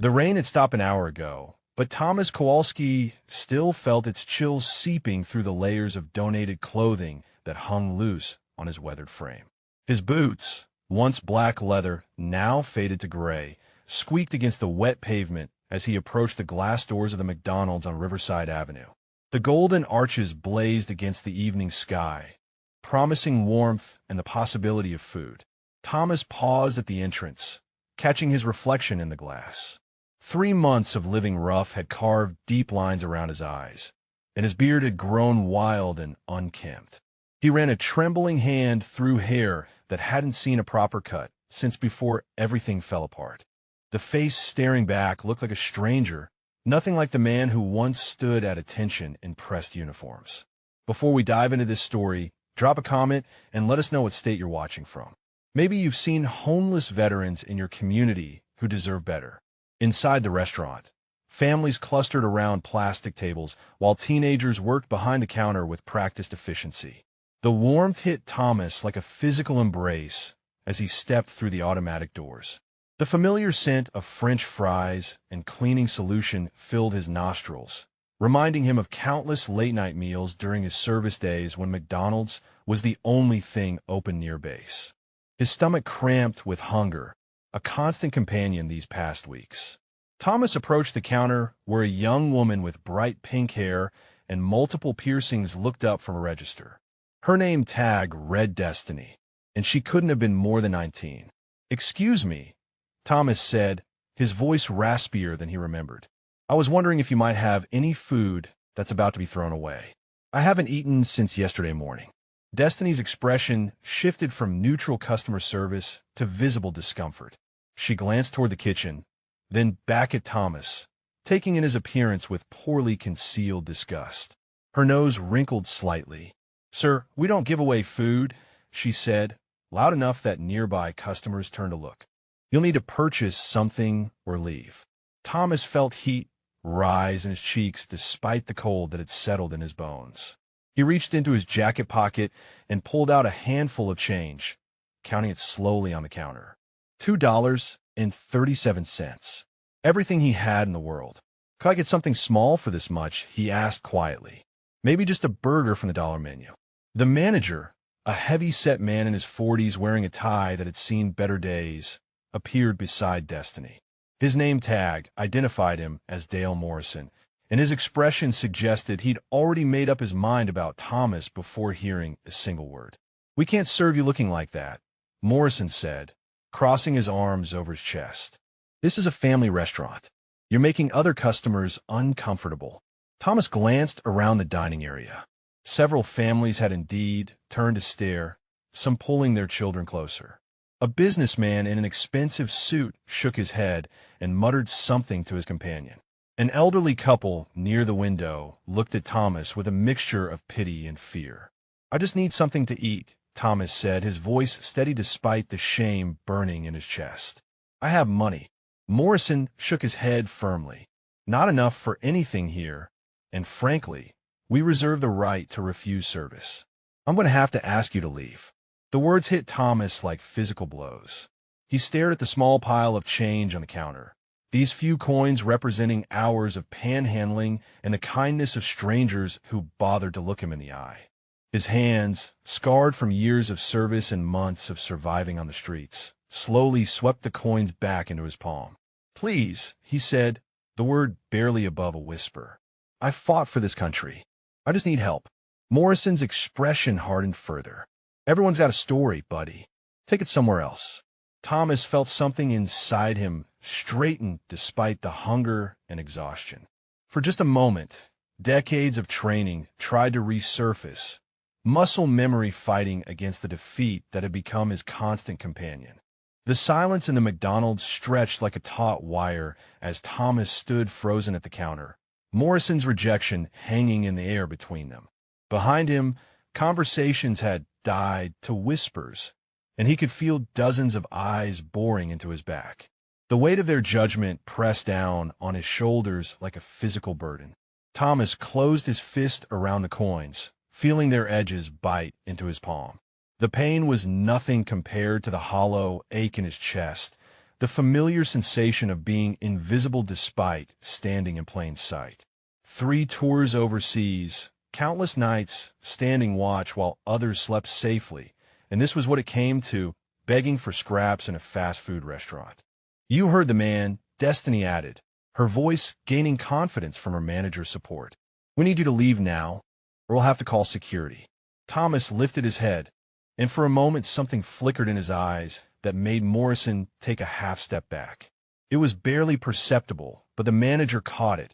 The rain had stopped an hour ago, but Thomas Kowalski still felt its chills seeping through the layers of donated clothing that hung loose on his weathered frame. His boots, once black leather, now faded to gray, squeaked against the wet pavement as he approached the glass doors of the McDonald's on Riverside Avenue. The golden arches blazed against the evening sky, promising warmth and the possibility of food. Thomas paused at the entrance, catching his reflection in the glass. 3 months of living rough had carved deep lines around his eyes, and his beard had grown wild and unkempt. He ran a trembling hand through hair that hadn't seen a proper cut since before everything fell apart. The face staring back looked like a stranger, nothing like the man who once stood at attention in pressed uniforms. Before we dive into this story, drop a comment and let us know what state you're watching from. Maybe you've seen homeless veterans in your community who deserve better. Inside the restaurant, families clustered around plastic tables while teenagers worked behind the counter with practiced efficiency. The warmth hit Thomas like a physical embrace as he stepped through the automatic doors. The familiar scent of French fries and cleaning solution filled his nostrils, reminding him of countless late-night meals during his service days when McDonald's was the only thing open near base. His stomach cramped with hunger, a constant companion these past weeks. Thomas approached the counter where a young woman with bright pink hair and multiple piercings looked up from a register. Her name tag read Destiny, and she couldn't have been more than 19. "Excuse me," Thomas said, his voice raspier than he remembered. "I was wondering if you might have any food that's about to be thrown away. I haven't eaten since yesterday morning." Destiny's expression shifted from neutral customer service to visible discomfort. She glanced toward the kitchen, then back at Thomas, taking in his appearance with poorly concealed disgust. Her nose wrinkled slightly. "Sir, we don't give away food," she said, loud enough that nearby customers turned to look. "You'll need to purchase something or leave." Thomas felt heat rise in his cheeks despite the cold that had settled in his bones. He reached into his jacket pocket and pulled out a handful of change, counting it slowly on the counter. $2.37. Everything he had in the world. "Could I get something small for this much?" he asked quietly. "Maybe just a burger from the dollar menu." The manager, a heavy-set man in his 40s wearing a tie that had seen better days, appeared beside Destiny. His name tag identified him as Dale Morrison, and his expression suggested he'd already made up his mind about Thomas before hearing a single word. "We can't serve you looking like that," Morrison said, crossing his arms over his chest. "This is a family restaurant. You're making other customers uncomfortable." Thomas glanced around the dining area. Several families had indeed turned to stare, some pulling their children closer. A businessman in an expensive suit shook his head and muttered something to his companion. An elderly couple near the window looked at Thomas with a mixture of pity and fear. "I just need something to eat," Thomas said, his voice steady despite the shame burning in his chest. "I have money." Morrison shook his head firmly. "Not enough for anything here, and frankly, we reserve the right to refuse service. I'm going to have to ask you to leave." The words hit Thomas like physical blows. He stared at the small pile of change on the counter, these few coins representing hours of panhandling and the kindness of strangers who bothered to look him in the eye. His hands, scarred from years of service and months of surviving on the streets, slowly swept the coins back into his palm. "Please," he said, the word barely above a whisper. "I fought for this country. I just need help." Morrison's expression hardened further. "Everyone's got a story, buddy. Take it somewhere else." Thomas felt something inside him straighten despite the hunger and exhaustion. For just a moment, decades of training tried to resurface, muscle memory fighting against the defeat that had become his constant companion. The silence in the McDonald's stretched like a taut wire as Thomas stood frozen at the counter, Morrison's rejection hanging in the air between them. Behind him, conversations had died to whispers, and he could feel dozens of eyes boring into his back. The weight of their judgment pressed down on his shoulders like a physical burden. Thomas closed his fist around the coins, feeling their edges bite into his palm. The pain was nothing compared to the hollow ache in his chest, the familiar sensation of being invisible despite standing in plain sight. 3 tours overseas, countless nights standing watch while others slept safely, and this was what it came to, begging for scraps in a fast food restaurant. You heard the man, Destiny added, her voice gaining confidence from her manager's support. We need you to leave now, or we'll have to call security. Thomas lifted his head, and for a moment something flickered in his eyes that made Morrison take a half step back. It was barely perceptible, but the manager caught it,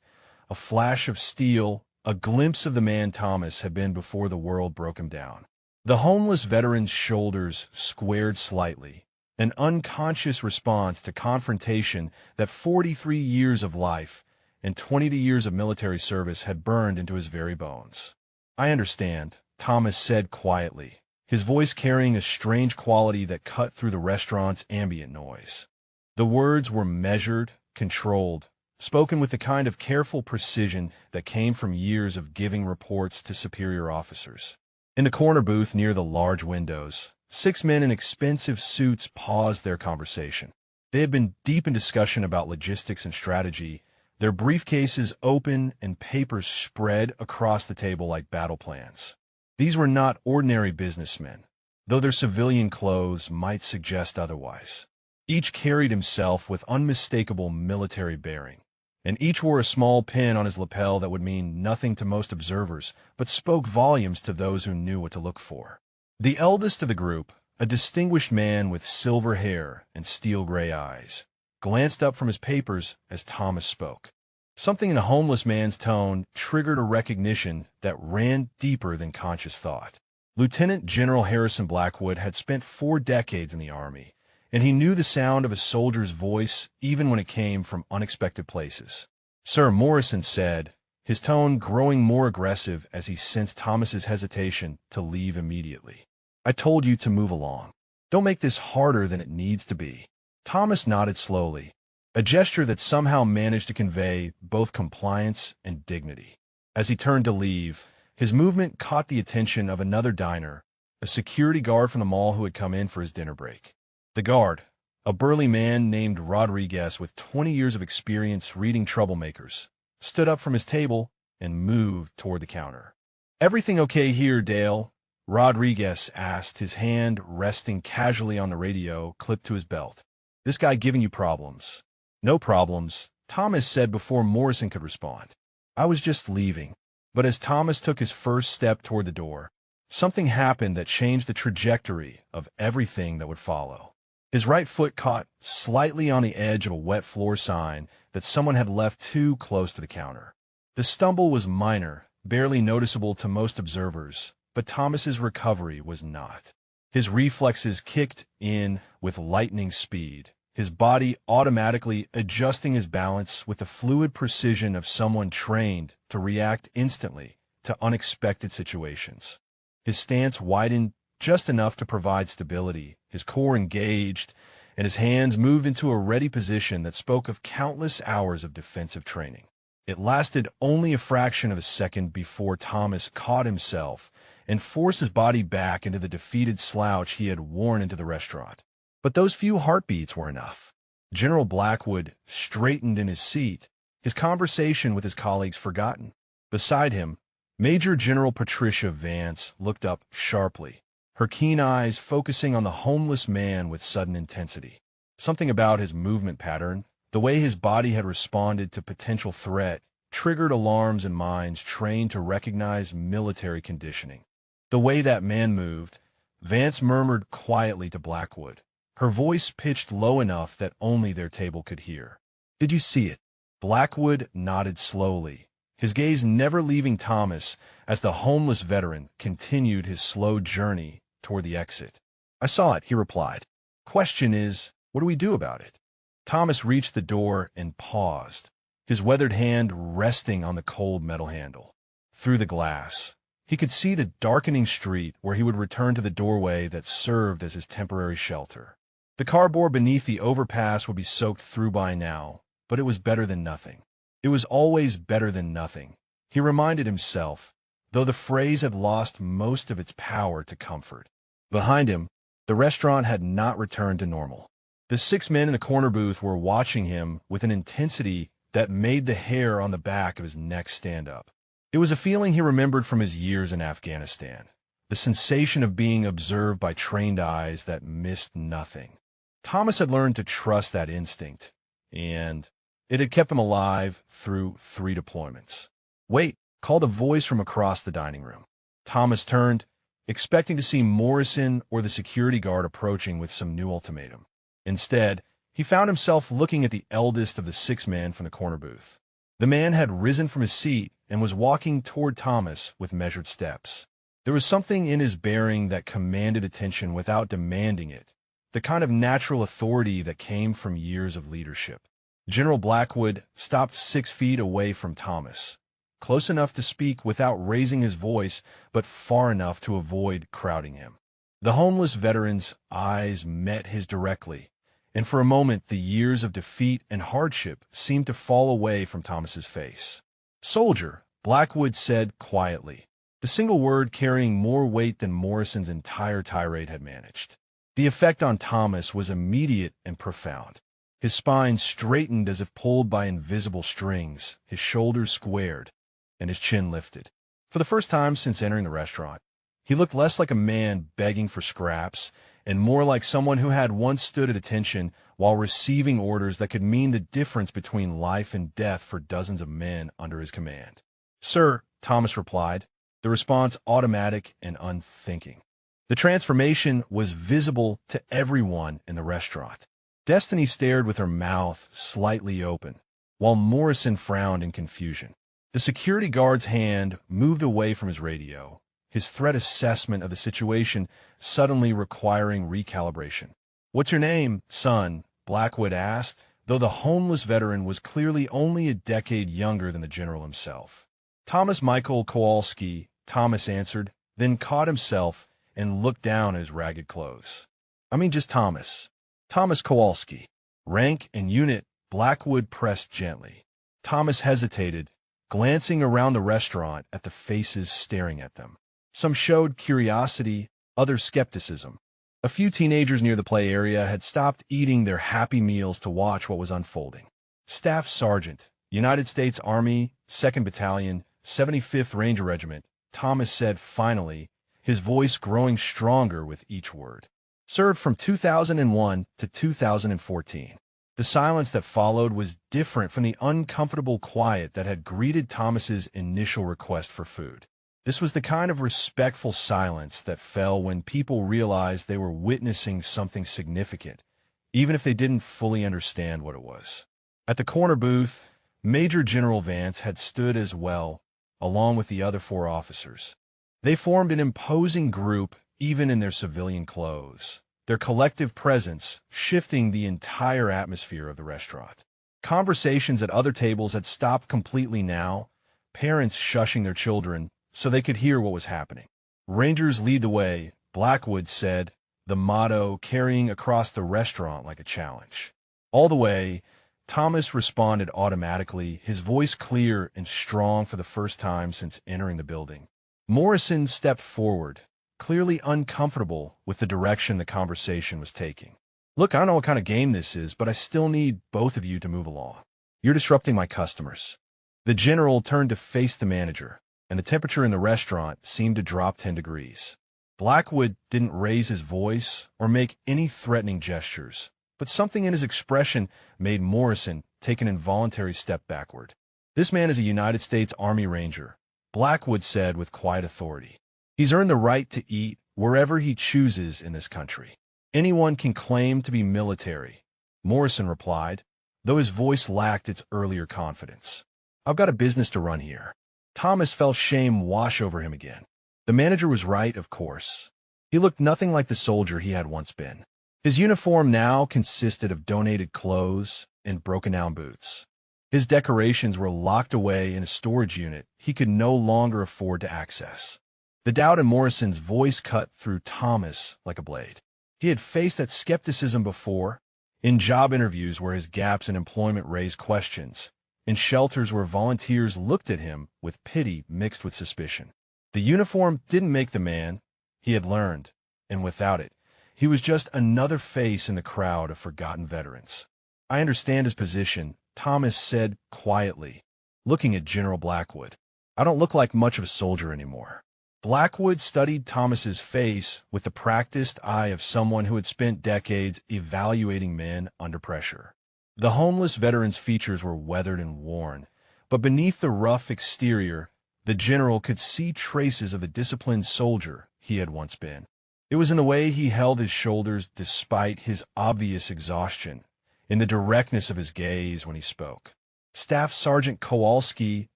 a flash of steel, a glimpse of the man Thomas had been before the world broke him down. The homeless veteran's shoulders squared slightly, an unconscious response to confrontation that 43 years of life and 22 years of military service had burned into his very bones. I understand, Thomas said quietly, his voice carrying a strange quality that cut through the restaurant's ambient noise. The words were measured, controlled, spoken with the kind of careful precision that came from years of giving reports to superior officers. In the corner booth near the large windows, 6 men in expensive suits paused their conversation. They had been deep in discussion about logistics and strategy, their briefcases open and papers spread across the table like battle plans. These were not ordinary businessmen, though their civilian clothes might suggest otherwise. Each carried himself with unmistakable military bearing, and each wore a small pin on his lapel that would mean nothing to most observers, but spoke volumes to those who knew what to look for. The eldest of the group, a distinguished man with silver hair and steel-gray eyes, glanced up from his papers as Thomas spoke. Something in the homeless man's tone triggered a recognition that ran deeper than conscious thought. Lieutenant General Harrison Blackwood had spent 4 decades in the Army, and he knew the sound of a soldier's voice even when it came from unexpected places. Sir, Morrison said, his tone growing more aggressive as he sensed Thomas's hesitation to leave immediately. I told you to move along. Don't make this harder than it needs to be. Thomas nodded slowly, a gesture that somehow managed to convey both compliance and dignity. As he turned to leave, his movement caught the attention of another diner, a security guard from the mall who had come in for his dinner break. The guard, a burly man named Rodriguez with 20 years of experience reading troublemakers, stood up from his table and moved toward the counter. Everything okay here, Dale? Rodriguez asked, his hand resting casually on the radio clipped to his belt. This guy giving you problems? No problems, Thomas said before Morrison could respond. I was just leaving. But as Thomas took his first step toward the door, something happened that changed the trajectory of everything that would follow. His right foot caught slightly on the edge of a wet floor sign that someone had left too close to the counter. The stumble was minor, barely noticeable to most observers, but Thomas's recovery was not. His reflexes kicked in with lightning speed, his body automatically adjusting his balance with the fluid precision of someone trained to react instantly to unexpected situations. His stance widened just enough to provide stability, his core engaged, and his hands moved into a ready position that spoke of countless hours of defensive training. It lasted only a fraction of a second before Thomas caught himself and forced his body back into the defeated slouch he had worn into the restaurant. But those few heartbeats were enough. General Blackwood straightened in his seat, his conversation with his colleagues forgotten. Beside him, Major General Patricia Vance looked up sharply, her keen eyes focusing on the homeless man with sudden intensity. Something about his movement pattern, the way his body had responded to potential threat, triggered alarms in minds trained to recognize military conditioning. The way that man moved, Vance murmured quietly to Blackwood, her voice pitched low enough that only their table could hear. Did you see it? Blackwood nodded slowly, his gaze never leaving Thomas as the homeless veteran continued his slow journey toward the exit. I saw it, he replied. Question is, what do we do about it? Thomas reached the door and paused, his weathered hand resting on the cold metal handle. Through the glass, he could see the darkening street where he would return to the doorway that served as his temporary shelter. The cardboard beneath the overpass would be soaked through by now, but it was better than nothing. It was always better than nothing, he reminded himself, though the phrase had lost most of its power to comfort. Behind him, the restaurant had not returned to normal. The 6 men in the corner booth were watching him with an intensity that made the hair on the back of his neck stand up. It was a feeling he remembered from his years in Afghanistan, the sensation of being observed by trained eyes that missed nothing. Thomas had learned to trust that instinct, and it had kept him alive through 3 deployments. "Wait," called a voice from across the dining room. Thomas turned, expecting to see Morrison or the security guard approaching with some new ultimatum. Instead, he found himself looking at the eldest of the 6 men from the corner booth. The man had risen from his seat and was walking toward Thomas with measured steps. There was something in his bearing that commanded attention without demanding it, the kind of natural authority that came from years of leadership. General Blackwood stopped 6 feet away from Thomas, close enough to speak without raising his voice, but far enough to avoid crowding him. The homeless veteran's eyes met his directly, and for a moment the years of defeat and hardship seemed to fall away from Thomas's face. "Soldier," Blackwood said quietly, the single word carrying more weight than Morrison's entire tirade had managed. The effect on Thomas was immediate and profound. His spine straightened as if pulled by invisible strings, his shoulders squared, and his chin lifted. For the first time since entering the restaurant, he looked less like a man begging for scraps and more like someone who had once stood at attention while receiving orders that could mean the difference between life and death for dozens of men under his command. "Sir," Thomas replied, the response automatic and unthinking. The transformation was visible to everyone in the restaurant. Destiny stared with her mouth slightly open, while Morrison frowned in confusion. The security guard's hand moved away from his radio, his threat assessment of the situation suddenly requiring recalibration. "What's your name, son?" Blackwood asked, though the homeless veteran was clearly only a decade younger than the general himself. "Thomas Michael Kowalski," Thomas answered, then caught himself and looked down at his ragged clothes. "I mean just Thomas. Thomas Kowalski." Rank and unit, Blackwood pressed gently. Thomas hesitated, glancing around the restaurant at the faces staring at them. Some showed curiosity, others skepticism. A few teenagers near the play area had stopped eating their happy meals to watch what was unfolding. "Staff Sergeant, United States Army, 2nd Battalion, 75th Ranger Regiment," Thomas said finally, his voice growing stronger with each word. "Served from 2001 to 2014. The silence that followed was different from the uncomfortable quiet that had greeted Thomas's initial request for food. This was the kind of respectful silence that fell when people realized they were witnessing something significant, even if they didn't fully understand what it was. At the corner booth, Major General Vance had stood as well, along with the other 4 officers. They formed an imposing group even in their civilian clothes, their collective presence shifting the entire atmosphere of the restaurant. Conversations at other tables had stopped completely now, parents shushing their children so they could hear what was happening. "Rangers lead the way," Blackwood said, the motto carrying across the restaurant like a challenge. All the way, Thomas responded automatically, his voice clear and strong for the first time since entering the building. Morrison stepped forward, clearly uncomfortable with the direction the conversation was taking. "Look, I don't know what kind of game this is, but I still need both of you to move along. You're disrupting my customers." The general turned to face the manager, and the temperature in the restaurant seemed to drop 10 degrees. Blackwood didn't raise his voice or make any threatening gestures, but something in his expression made Morrison take an involuntary step backward. "This man is a United States Army Ranger," Blackwood said with quiet authority. "He's earned the right to eat wherever he chooses in this country. Anyone can claim to be military," Morrison replied, though his voice lacked its earlier confidence. "I've got a business to run here." Thomas felt shame wash over him again. The manager was right, of course. He looked nothing like the soldier he had once been. His uniform now consisted of donated clothes and broken-down boots. His decorations were locked away in a storage unit he could no longer afford to access. The doubt in Morrison's voice cut through Thomas like a blade. He had faced that skepticism before, in job interviews where his gaps in employment raised questions, in shelters where volunteers looked at him with pity mixed with suspicion. The uniform didn't make the man, he had learned, and without it, He was just another face in the crowd of forgotten veterans. "I understand his position," Thomas said quietly, looking at General Blackwood. "I don't look like much of a soldier anymore." Blackwood studied Thomas's face with the practiced eye of someone who had spent decades evaluating men under pressure. The homeless veteran's features were weathered and worn, but beneath the rough exterior, the general could see traces of the disciplined soldier he had once been. It was in the way he held his shoulders despite his obvious exhaustion, in the directness of his gaze when he spoke. Staff Sergeant Kowalski,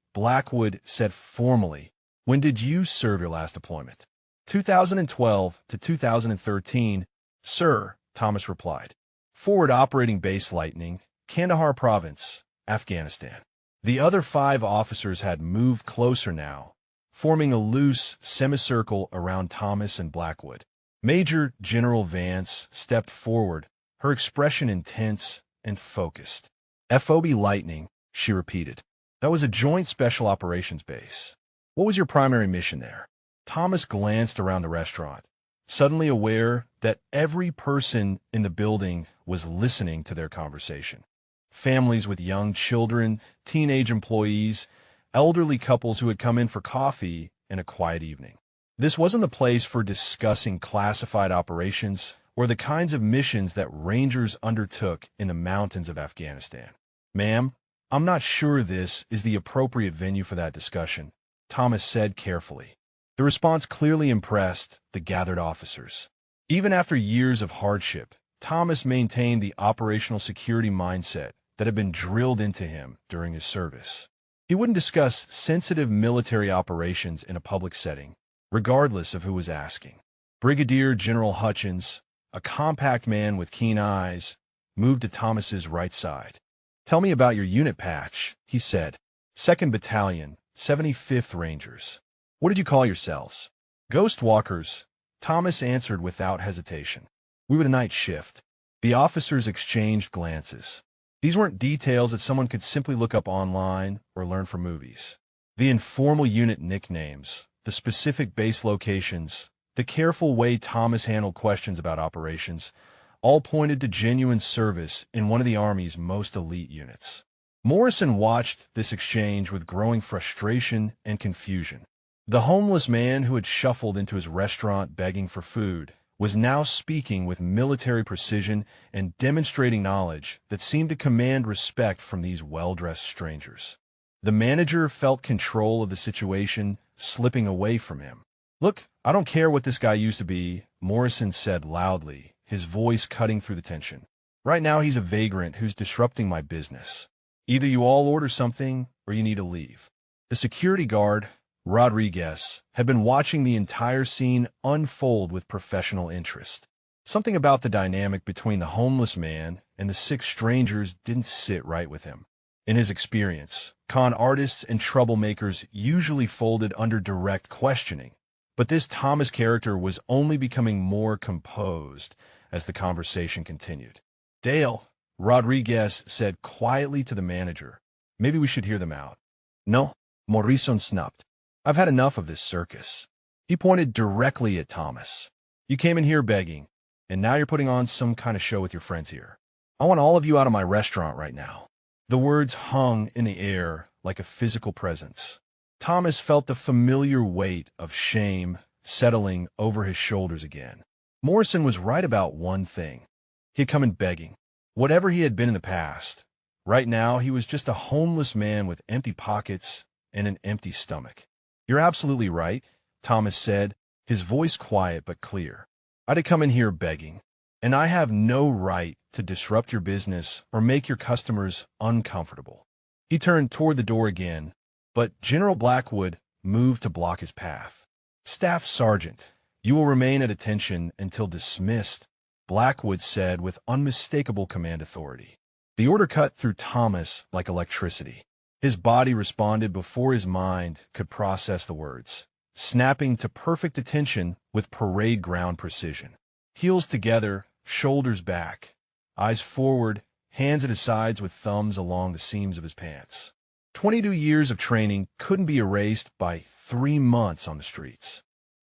Blackwood said formally, "When did you serve your last deployment?" 2012 to 2013, sir, Thomas replied. Forward Operating Base Lightning, Kandahar Province, Afghanistan. The other 5 officers had moved closer now, forming a loose semicircle around Thomas and Blackwood. Major General Vance stepped forward, her expression intense and focused. "FOB Lightning," she repeated. "That was a joint special operations base. What was your primary mission there?" Thomas glanced around the restaurant, suddenly aware that every person in the building was listening to their conversation. Families with young children, teenage employees, elderly couples who had come in for coffee and a quiet evening. This wasn't the place for discussing classified operations or the kinds of missions that Rangers undertook in the mountains of Afghanistan. "Ma'am, I'm not sure this is the appropriate venue for that discussion," Thomas said carefully. The response clearly impressed the gathered officers. Even after years of hardship, Thomas maintained the operational security mindset that had been drilled into him during his service. He wouldn't discuss sensitive military operations in a public setting, regardless of who was asking. Brigadier General Hutchins, a compact man with keen eyes, moved to Thomas's right side. "Tell me about your unit patch," he said. 2nd Battalion, 75th Rangers. "What did you call yourselves?" "Ghost Walkers," Thomas answered without hesitation. "We were the night shift." The officers exchanged glances. These weren't details that someone could simply look up online or learn from movies. The informal unit nicknames, the specific base locations, the careful way Thomas handled questions about operations, all pointed to genuine service in one of the Army's most elite units. Morrison watched this exchange with growing frustration and confusion. The homeless man who had shuffled into his restaurant begging for food was now speaking with military precision and demonstrating knowledge that seemed to command respect from these well-dressed strangers. The manager felt control of the situation slipping away from him. "Look, I don't care what this guy used to be," Morrison said loudly, his voice cutting through the tension. "Right now he's a vagrant who's disrupting my business. Either you all order something or you need to leave." The security guard, Rodriguez, had been watching the entire scene unfold with professional interest. Something about the dynamic between the homeless man and the 6 strangers didn't sit right with him. In his experience, con artists and troublemakers usually folded under direct questioning, but this Thomas character was only becoming more composed as the conversation continued. "Dale," Rodriguez said quietly to the manager, "maybe we should hear them out." "No," Morrison snapped. "I've had enough of this circus." He pointed directly at Thomas. "You came in here begging, and now you're putting on some kind of show with your friends here. I want all of you out of my restaurant right now." The words hung in the air like a physical presence. Thomas felt the familiar weight of shame settling over his shoulders again. Morrison was right about one thing. He had come in begging. Whatever he had been in the past, right now he was just a homeless man with empty pockets and an empty stomach. "You're absolutely right," Thomas said, his voice quiet but clear. "I'd come in here begging, and I have no right to disrupt your business or make your customers uncomfortable." He turned toward the door again, but General Blackwood moved to block his path. "Staff Sergeant, you will remain at attention until dismissed," Blackwood said with unmistakable command authority. The order cut through Thomas like electricity. His body responded before his mind could process the words, snapping to perfect attention with parade ground precision. Heels together, shoulders back, eyes forward, hands at his sides with thumbs along the seams of his pants. 22 years of training couldn't be erased by 3 months on the streets.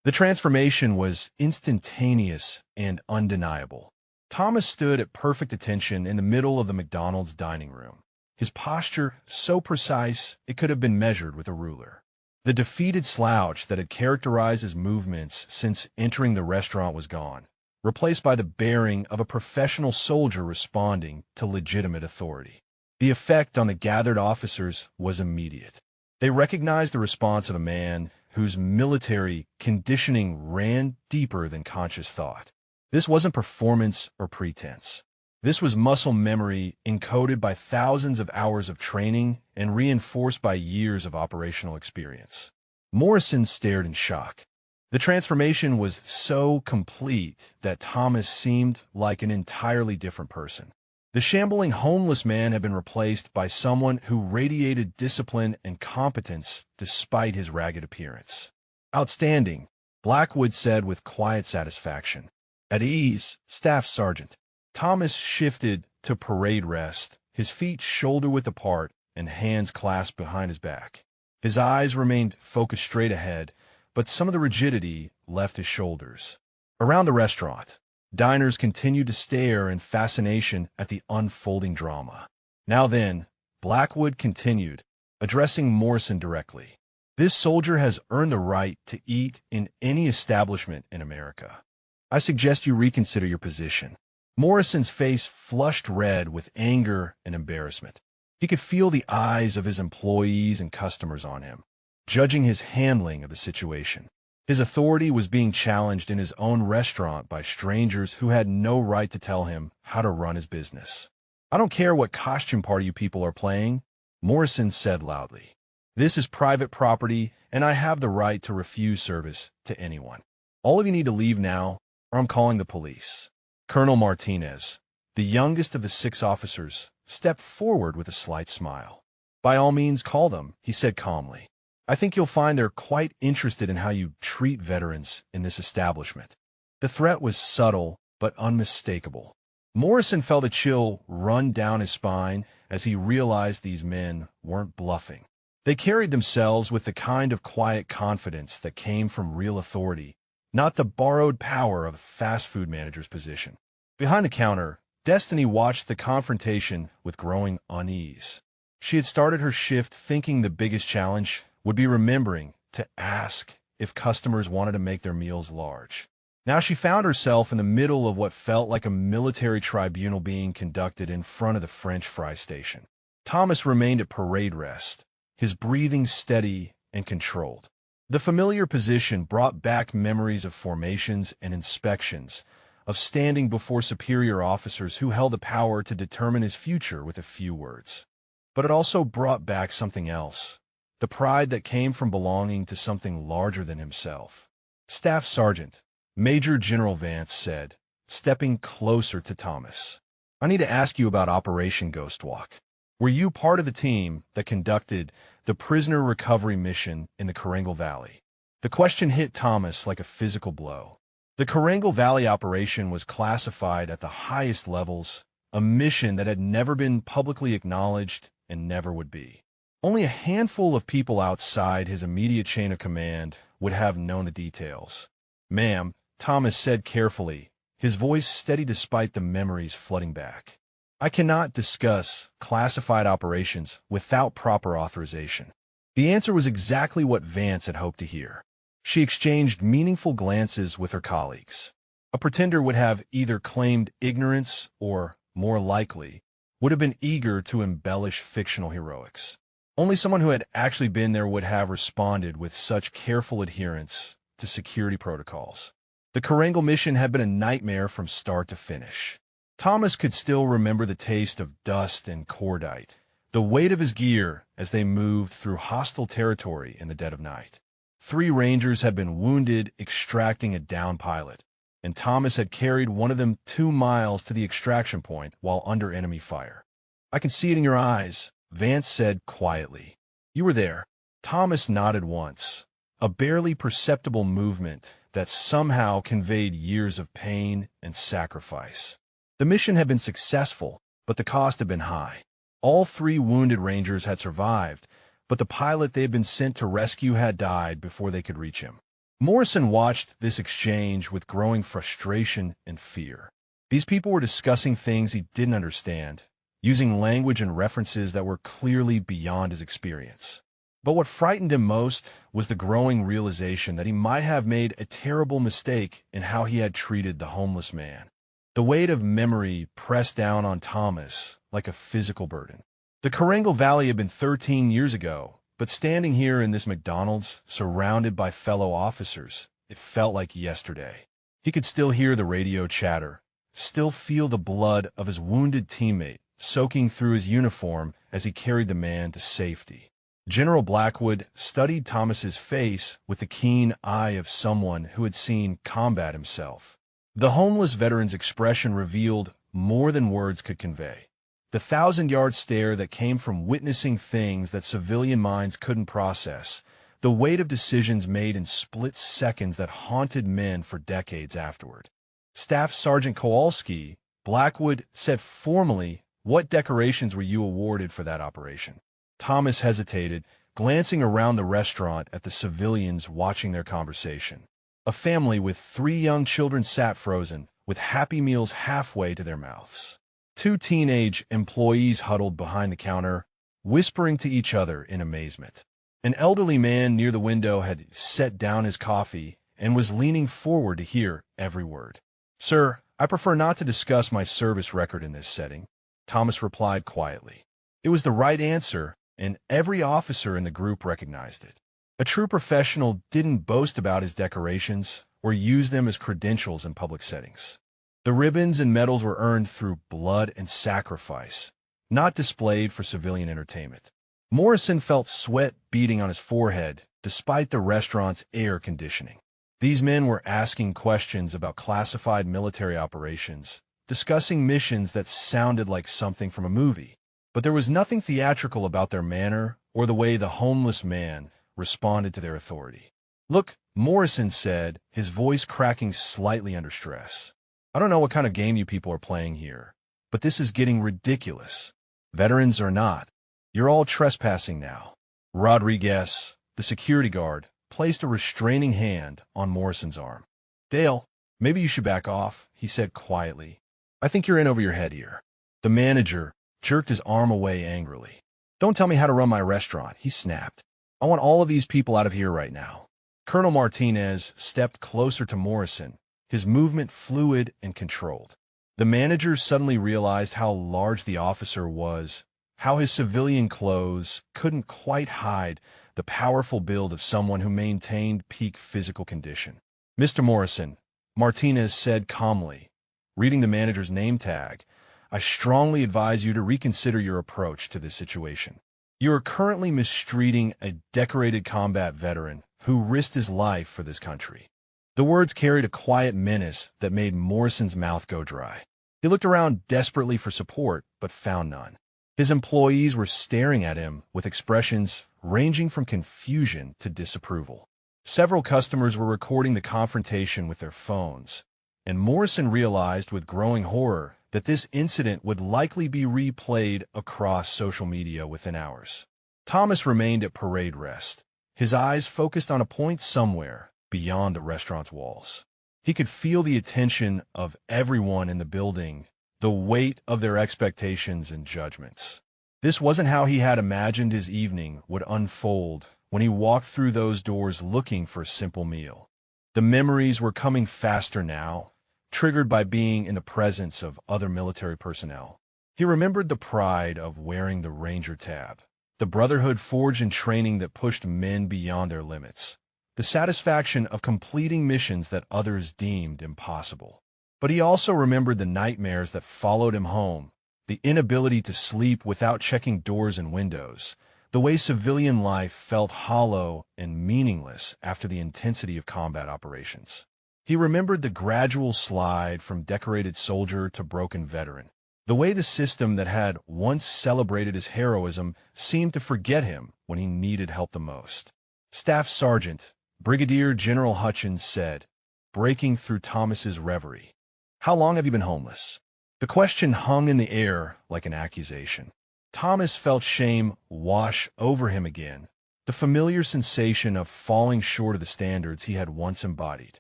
The transformation was instantaneous and undeniable. Thomas stood at perfect attention in the middle of the McDonald's dining room, his posture so precise it could have been measured with a ruler. The defeated slouch that had characterized his movements since entering the restaurant was gone, replaced by the bearing of a professional soldier responding to legitimate authority. The effect on the gathered officers was immediate. They recognized the response of a man whose military conditioning ran deeper than conscious thought. This wasn't performance or pretense. This was muscle memory encoded by thousands of hours of training and reinforced by years of operational experience. Morrison stared in shock. The transformation was so complete that Thomas seemed like an entirely different person. The shambling homeless man had been replaced by someone who radiated discipline and competence despite his ragged appearance. "Outstanding," Blackwood said with quiet satisfaction. "At ease, Staff Sergeant." Thomas shifted to parade rest, his feet shoulder-width apart and hands clasped behind his back. His eyes remained focused straight ahead, but some of the rigidity left his shoulders. Around the restaurant, diners continued to stare in fascination at the unfolding drama. "Now then," Blackwood continued, addressing Morrison directly, "this soldier has earned the right to eat in any establishment in America. I suggest you reconsider your position." Morrison's face flushed red with anger and embarrassment. He could feel the eyes of his employees and customers on him, judging his handling of the situation. His authority was being challenged in his own restaurant by strangers who had no right to tell him how to run his business. "I don't care what costume party you people are playing," Morrison said loudly. "This is private property, and I have the right to refuse service to anyone. All of you need to leave now, or I'm calling the police." Colonel Martinez, the youngest of the 6 officers, stepped forward with a slight smile. "By all means, call them," he said calmly. "I think you'll find they're quite interested in how you treat veterans in this establishment." The threat was subtle but unmistakable. Morrison felt a chill run down his spine as he realized these men weren't bluffing. They carried themselves with the kind of quiet confidence that came from real authority, not the borrowed power of a fast food manager's position. Behind the counter, Destiny watched the confrontation with growing unease. She had started her shift thinking the biggest challenge would be remembering to ask if customers wanted to make their meals large. Now she found herself in the middle of what felt like a military tribunal being conducted in front of the French fry station. Thomas remained at parade rest, his breathing steady and controlled. The familiar position brought back memories of formations and inspections, of standing before superior officers who held the power to determine his future with a few words. But it also brought back something else, the pride that came from belonging to something larger than himself. "Staff Sergeant," Major General Vance said, stepping closer to Thomas, "I need to ask you about Operation Ghost Walk. Were you part of the team that conducted the prisoner recovery mission in the Karengal Valley?" The question hit Thomas like a physical blow. The Karengal Valley operation was classified at the highest levels, a mission that had never been publicly acknowledged and never would be. Only a handful of people outside his immediate chain of command would have known the details. "Ma'am," Thomas said carefully, his voice steady despite the memories flooding back, "I cannot discuss classified operations without proper authorization." The answer was exactly what Vance had hoped to hear. She exchanged meaningful glances with her colleagues. A pretender would have either claimed ignorance or, more likely, would have been eager to embellish fictional heroics. Only someone who had actually been there would have responded with such careful adherence to security protocols. The Karengal mission had been a nightmare from start to finish. Thomas could still remember the taste of dust and cordite, the weight of his gear as they moved through hostile territory in the dead of night. 3 Rangers had been wounded extracting a downed pilot, and Thomas had carried one of them 2 miles to the extraction point while under enemy fire. "I can see it in your eyes," Vance said quietly. "You were there." Thomas nodded once, a barely perceptible movement that somehow conveyed years of pain and sacrifice. The mission had been successful, but the cost had been high. All 3 wounded Rangers had survived, but the pilot they had been sent to rescue had died before they could reach him. Morrison watched this exchange with growing frustration and fear. These people were discussing things he didn't understand, using language and references that were clearly beyond his experience. But what frightened him most was the growing realization that he might have made a terrible mistake in how he had treated the homeless man. The weight of memory pressed down on Thomas like a physical burden. The Karangal Valley had been 13 years ago, but standing here in this McDonald's, surrounded by fellow officers, it felt like yesterday. He could still hear the radio chatter, still feel the blood of his wounded teammate soaking through his uniform as he carried the man to safety. General Blackwood studied Thomas's face with the keen eye of someone who had seen combat himself. The homeless veteran's expression revealed more than words could convey. The 1,000-yard stare that came from witnessing things that civilian minds couldn't process, the weight of decisions made in split seconds that haunted men for decades afterward. Staff Sergeant Kowalski, Blackwood said formally, "What decorations were you awarded for that operation?" Thomas hesitated, glancing around the restaurant at the civilians watching their conversation. A family with 3 young children sat frozen, with Happy Meals halfway to their mouths. 2 teenage employees huddled behind the counter, whispering to each other in amazement. An elderly man near the window had set down his coffee and was leaning forward to hear every word. "Sir, I prefer not to discuss my service record in this setting," Thomas replied quietly. It was the right answer, and every officer in the group recognized it. A true professional didn't boast about his decorations or use them as credentials in public settings. The ribbons and medals were earned through blood and sacrifice, not displayed for civilian entertainment. Morrison felt sweat beading on his forehead, despite the restaurant's air conditioning. These men were asking questions about classified military operations, discussing missions that sounded like something from a movie. But there was nothing theatrical about their manner or the way the homeless man responded to their authority. "Look," Morrison said, his voice cracking slightly under stress. "I don't know what kind of game you people are playing here, but this is getting ridiculous. Veterans or not, you're all trespassing now." Rodriguez, the security guard, placed a restraining hand on Morrison's arm. "Dale, maybe you should back off," he said quietly. "I think you're in over your head here." The manager jerked his arm away angrily. "Don't tell me how to run my restaurant," he snapped. "I want all of these people out of here right now." Colonel Martinez stepped closer to Morrison, his movement fluid and controlled. The manager suddenly realized how large the officer was, how his civilian clothes couldn't quite hide the powerful build of someone who maintained peak physical condition. "Mr. Morrison," Martinez said calmly, reading the manager's name tag, "I strongly advise you to reconsider your approach to this situation. You are currently mistreating a decorated combat veteran who risked his life for this country." The words carried a quiet menace that made Morrison's mouth go dry. He looked around desperately for support, but found none. His employees were staring at him with expressions ranging from confusion to disapproval. Several customers were recording the confrontation with their phones, and Morrison realized with growing horror that this incident would likely be replayed across social media within hours. Thomas remained at parade rest, his eyes focused on a point somewhere beyond the restaurant's walls. He could feel the attention of everyone in the building, the weight of their expectations and judgments. This wasn't how he had imagined his evening would unfold when he walked through those doors looking for a simple meal. The memories were coming faster now, triggered by being in the presence of other military personnel. He remembered the pride of wearing the Ranger tab, the brotherhood forged in training that pushed men beyond their limits, the satisfaction of completing missions that others deemed impossible. But he also remembered the nightmares that followed him home, the inability to sleep without checking doors and windows, the way civilian life felt hollow and meaningless after the intensity of combat operations. He remembered the gradual slide from decorated soldier to broken veteran, the way the system that had once celebrated his heroism seemed to forget him when he needed help the most. Staff Sergeant, Brigadier General Hutchins said, breaking through Thomas's reverie, "How long have you been homeless?" The question hung in the air like an accusation. Thomas felt shame wash over him again, the familiar sensation of falling short of the standards he had once embodied.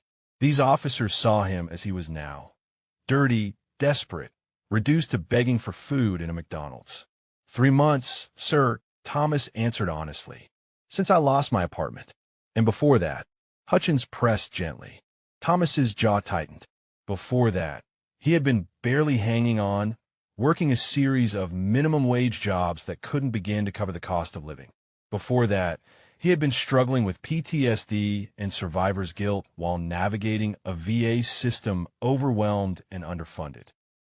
These officers saw him as he was now, dirty, desperate, reduced to begging for food in a McDonald's. 3 months, sir, Thomas answered honestly. Since I lost my apartment. And before that, Hutchins pressed gently. Thomas's jaw tightened. Before that, he had been barely hanging on, working a series of minimum wage jobs that couldn't begin to cover the cost of living. Before that, he had been struggling with PTSD and survivor's guilt while navigating a VA system overwhelmed and underfunded.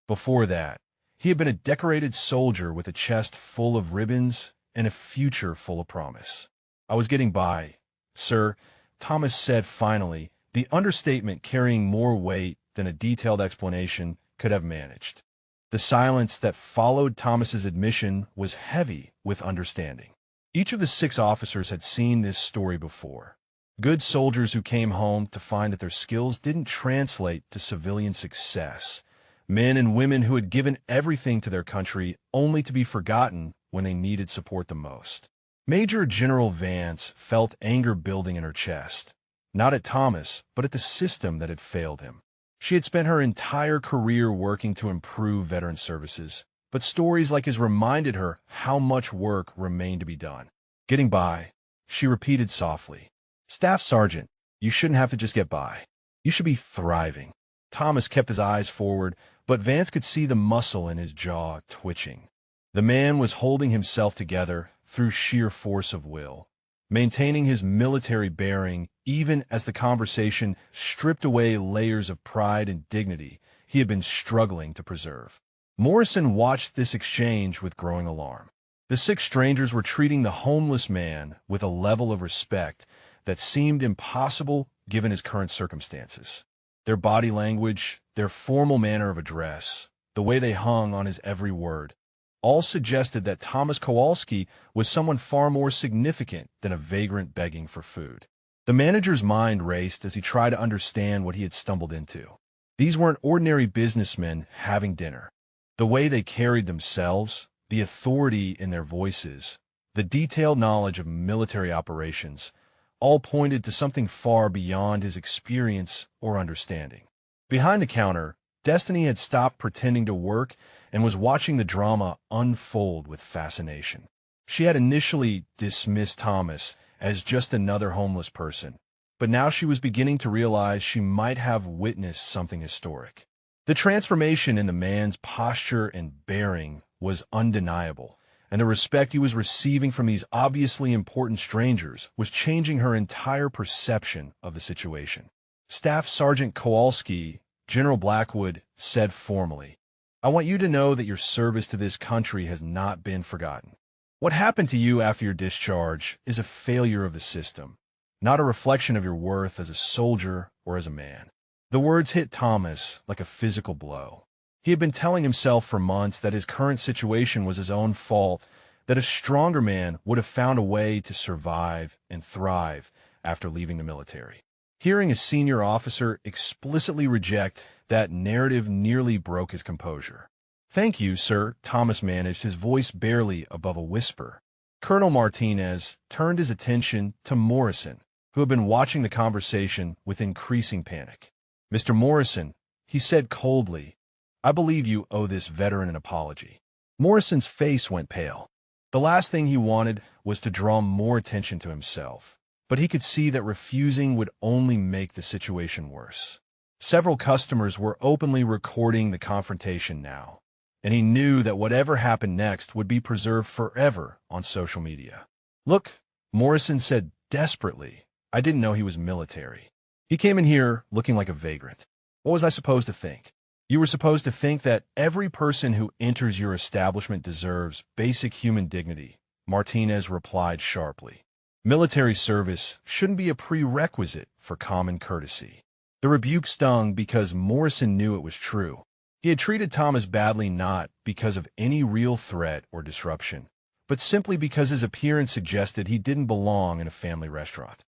Before that, he had been a decorated soldier with a chest full of ribbons and a future full of promise. I was getting by, sir, Thomas said finally, the understatement carrying more weight than a detailed explanation could have managed. The silence that followed Thomas's admission was heavy with understanding. Each of the 6 officers had seen this story before. Good soldiers who came home to find that their skills didn't translate to civilian success. Men and women who had given everything to their country only to be forgotten when they needed support the most. Major General Vance felt anger building in her chest, not at Thomas, but at the system that had failed him. She had spent her entire career working to improve veteran services, but stories like his reminded her how much work remained to be done. Getting by, she repeated softly. Staff Sergeant, you shouldn't have to just get by. You should be thriving. Thomas kept his eyes forward, but Vance could see the muscle in his jaw twitching. The man was holding himself together through sheer force of will, maintaining his military bearing even as the conversation stripped away layers of pride and dignity he had been struggling to preserve. Morrison watched this exchange with growing alarm. The 6 strangers were treating the homeless man with a level of respect that seemed impossible given his current circumstances. Their body language, their formal manner of address, the way they hung on his every word, all suggested that Thomas Kowalski was someone far more significant than a vagrant begging for food. The manager's mind raced as he tried to understand what he had stumbled into. These weren't ordinary businessmen having dinner. The way they carried themselves, the authority in their voices, the detailed knowledge of military operations, all pointed to something far beyond his experience or understanding. Behind the counter, Destiny had stopped pretending to work and was watching the drama unfold with fascination. She had initially dismissed Thomas as just another homeless person, but now she was beginning to realize she might have witnessed something historic. The transformation in the man's posture and bearing was undeniable, and the respect he was receiving from these obviously important strangers was changing her entire perception of the situation. Staff Sergeant Kowalski, General Blackwood, said formally, I want you to know that your service to this country has not been forgotten. What happened to you after your discharge is a failure of the system, not a reflection of your worth as a soldier or as a man. The words hit Thomas like a physical blow. He had been telling himself for months that his current situation was his own fault, that a stronger man would have found a way to survive and thrive after leaving the military. Hearing a senior officer explicitly reject that narrative nearly broke his composure. Thank you, sir, Thomas managed, his voice barely above a whisper. Colonel Martinez turned his attention to Morrison, who had been watching the conversation with increasing panic. Mr. Morrison, he said coldly, I believe you owe this veteran an apology. Morrison's face went pale. The last thing he wanted was to draw more attention to himself, but he could see that refusing would only make the situation worse. Several customers were openly recording the confrontation now, and he knew that whatever happened next would be preserved forever on social media. Look, Morrison said desperately, I didn't know he was military. He came in here looking like a vagrant. What was I supposed to think? You were supposed to think that every person who enters your establishment deserves basic human dignity, Martinez replied sharply. Military service shouldn't be a prerequisite for common courtesy. The rebuke stung because Morrison knew it was true. He had treated Thomas badly not because of any real threat or disruption, but simply because his appearance suggested he didn't belong in a family restaurant.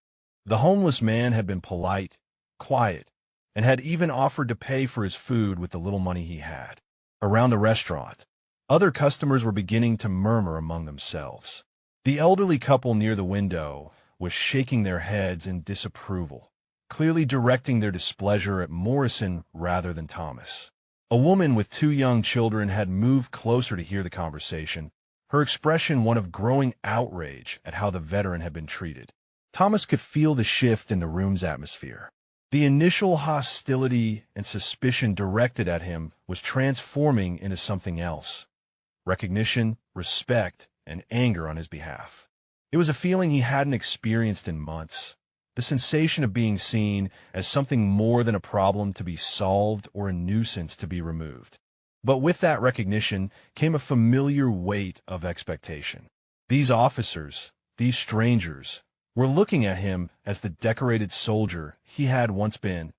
The homeless man had been polite, quiet, and had even offered to pay for his food with the little money he had. Around the restaurant, other customers were beginning to murmur among themselves. The elderly couple near the window was shaking their heads in disapproval, clearly directing their displeasure at Morrison rather than Thomas. A woman with 2 young children had moved closer to hear the conversation, her expression one of growing outrage at how the veteran had been treated. Thomas could feel the shift in the room's atmosphere. The initial hostility and suspicion directed at him was transforming into something else: recognition, respect, and anger on his behalf. It was a feeling he hadn't experienced in months, the sensation of being seen as something more than a problem to be solved or a nuisance to be removed. But with that recognition came a familiar weight of expectation. These officers, these strangers, were looking at him as the decorated soldier he had once been,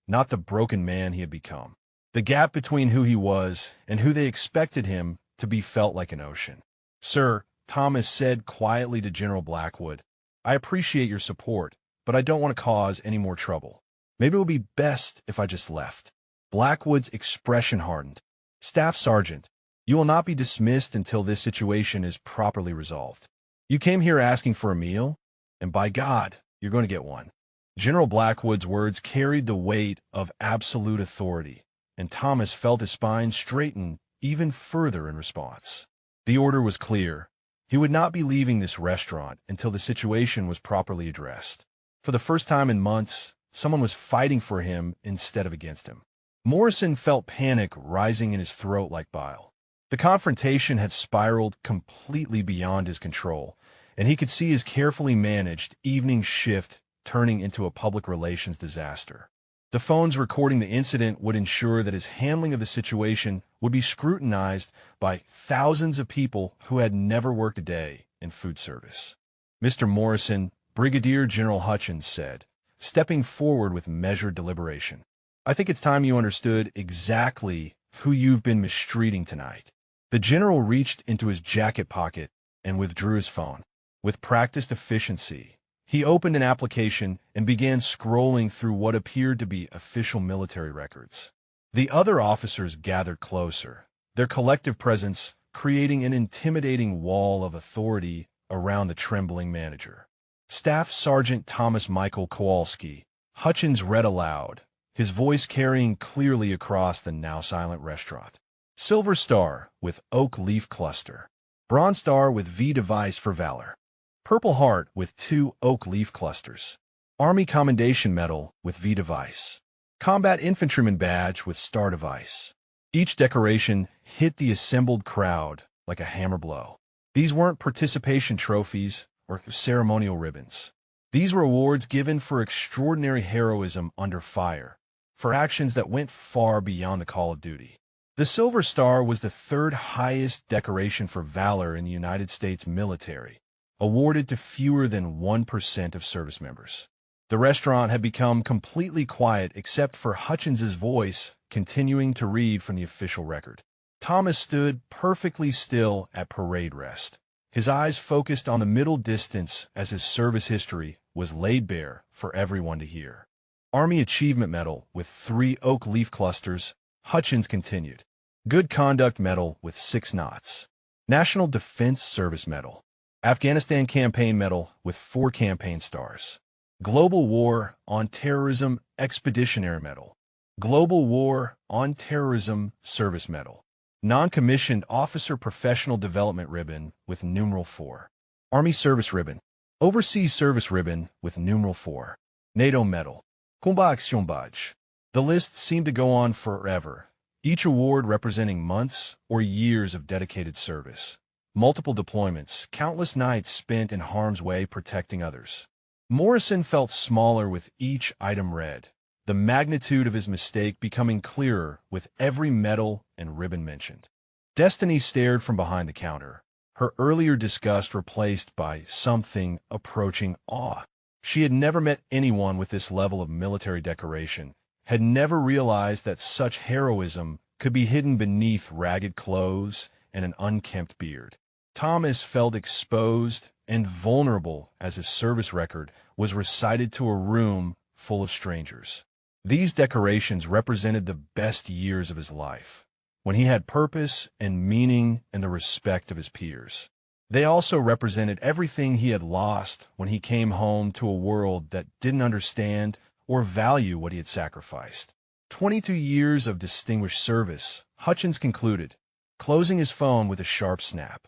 not the broken man he had become. The gap between who he was and who they expected him to be felt like an ocean. "Sir," Thomas said quietly to General Blackwood, "I appreciate your support, but I don't want to cause any more trouble. Maybe it would be best if I just left." Blackwood's expression hardened. "Staff Sergeant, you will not be dismissed until this situation is properly resolved. You came here asking for a meal, and by God, you're going to get one." General Blackwood's words carried the weight of absolute authority, and Thomas felt his spine straighten even further in response. The order was clear. He would not be leaving this restaurant until the situation was properly addressed. For the first time in months, someone was fighting for him instead of against him. Morrison felt panic rising in his throat like bile. The confrontation had spiraled completely beyond his control, and he could see his carefully managed evening shift turning into a public relations disaster. The phones recording the incident would ensure that his handling of the situation would be scrutinized by thousands of people who had never worked a day in food service. "Mr. Morrison," Brigadier General Hutchins said, stepping forward with measured deliberation, "I think it's time you understood exactly who you've been mistreating tonight." The general reached into his jacket pocket and withdrew his phone. With practiced efficiency, he opened an application and began scrolling through what appeared to be official military records. The other officers gathered closer, their collective presence creating an intimidating wall of authority around the trembling manager. "Staff Sergeant Thomas Michael Kowalski," Hutchins read aloud, his voice carrying clearly across the now-silent restaurant. "Silver Star with Oak Leaf Cluster. Bronze Star with V device for Valor. Purple Heart with 2 Oak Leaf Clusters. Army Commendation Medal with V device. Combat Infantryman Badge with Star device." Each decoration hit the assembled crowd like a hammer blow. These weren't participation trophies or ceremonial ribbons. These were awards given for extraordinary heroism under fire, for actions that went far beyond the call of duty. The Silver Star was the 3rd highest decoration for valor in the United States military, awarded to fewer than 1% of service members. The restaurant had become completely quiet except for Hutchins's voice continuing to read from the official record. Thomas stood perfectly still at parade rest, his eyes focused on the middle distance as his service history was laid bare for everyone to hear. Army Achievement Medal with 3 Oak Leaf Clusters, Hutchins continued. Good Conduct Medal with 6 knots. National Defense Service Medal. Afghanistan Campaign Medal with 4 campaign stars. Global War on Terrorism Expeditionary Medal. Global War on Terrorism Service Medal. Non-Commissioned Officer Professional Development Ribbon with numeral 4. Army Service Ribbon. Overseas Service Ribbon with numeral 4. NATO Medal. Combat Action Badge. The list seemed to go on forever, each award representing months or years of dedicated service. Multiple deployments, countless nights spent in harm's way protecting others. Morrison felt smaller with each item read, the magnitude of his mistake becoming clearer with every medal and ribbon mentioned. Destiny stared from behind the counter, her earlier disgust replaced by something approaching awe. She had never met anyone with this level of military decoration, had never realized that such heroism could be hidden beneath ragged clothes and an unkempt beard. Thomas felt exposed and vulnerable as his service record was recited to a room full of strangers. These decorations represented the best years of his life, when he had purpose and meaning and the respect of his peers. They also represented everything he had lost when he came home to a world that didn't understand or value what he had sacrificed. 22 years of distinguished service, Hutchins concluded, closing his phone with a sharp snap.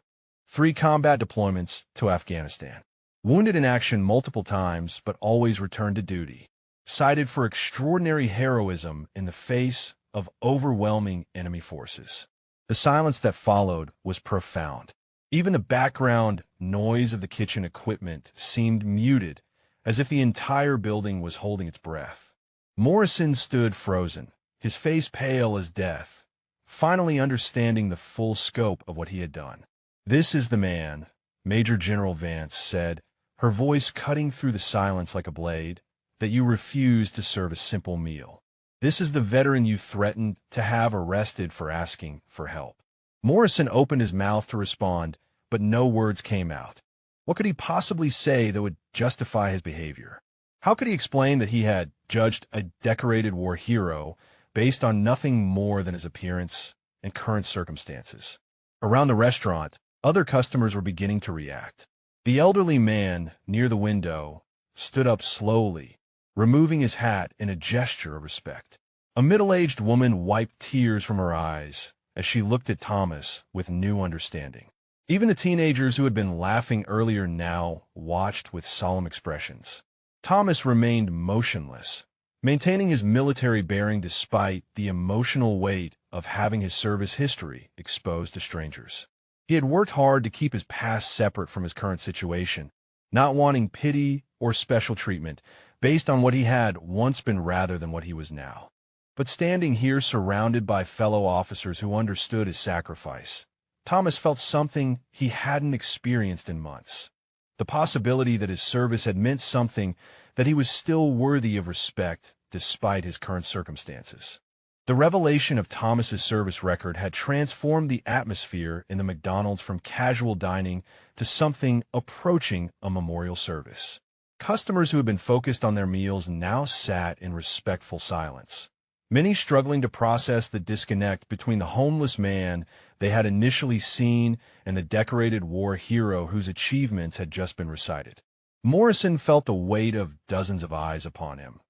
3 combat deployments to Afghanistan. Wounded in action multiple times, but always returned to duty. Cited for extraordinary heroism in the face of overwhelming enemy forces. The silence that followed was profound. Even the background noise of the kitchen equipment seemed muted, as if the entire building was holding its breath. Morrison stood frozen, his face pale as death, finally understanding the full scope of what he had done. "This is the man," Major General Vance said, her voice cutting through the silence like a blade, "that you refused to serve a simple meal. This is the veteran you threatened to have arrested for asking for help." Morrison opened his mouth to respond, but no words came out. What could he possibly say that would justify his behavior? How could he explain that he had judged a decorated war hero based on nothing more than his appearance and current circumstances? Around the restaurant, other customers were beginning to react. The elderly man near the window stood up slowly, removing his hat in a gesture of respect. A middle-aged woman wiped tears from her eyes as she looked at Thomas with new understanding. Even the teenagers who had been laughing earlier now watched with solemn expressions. Thomas remained motionless, maintaining his military bearing despite the emotional weight of having his service history exposed to strangers. He had worked hard to keep his past separate from his current situation, not wanting pity or special treatment based on what he had once been rather than what he was now. But standing here surrounded by fellow officers who understood his sacrifice, Thomas felt something he hadn't experienced in months. The possibility that his service had meant something, that he was still worthy of respect despite his current circumstances. The revelation of Thomas's service record had transformed the atmosphere in the McDonald's from casual dining to something approaching a memorial service. Customers who had been focused on their meals now sat in respectful silence, many struggling to process the disconnect between the homeless man they had initially seen and the decorated war hero whose achievements had just been recited. Morrison felt the weight of dozens of eyes upon him,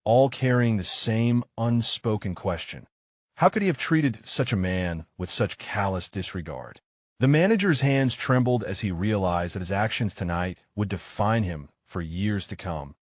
all carrying the same unspoken question. How could he have treated such a man with such callous disregard? The manager's hands trembled as he realized that his actions tonight would define him for years to come,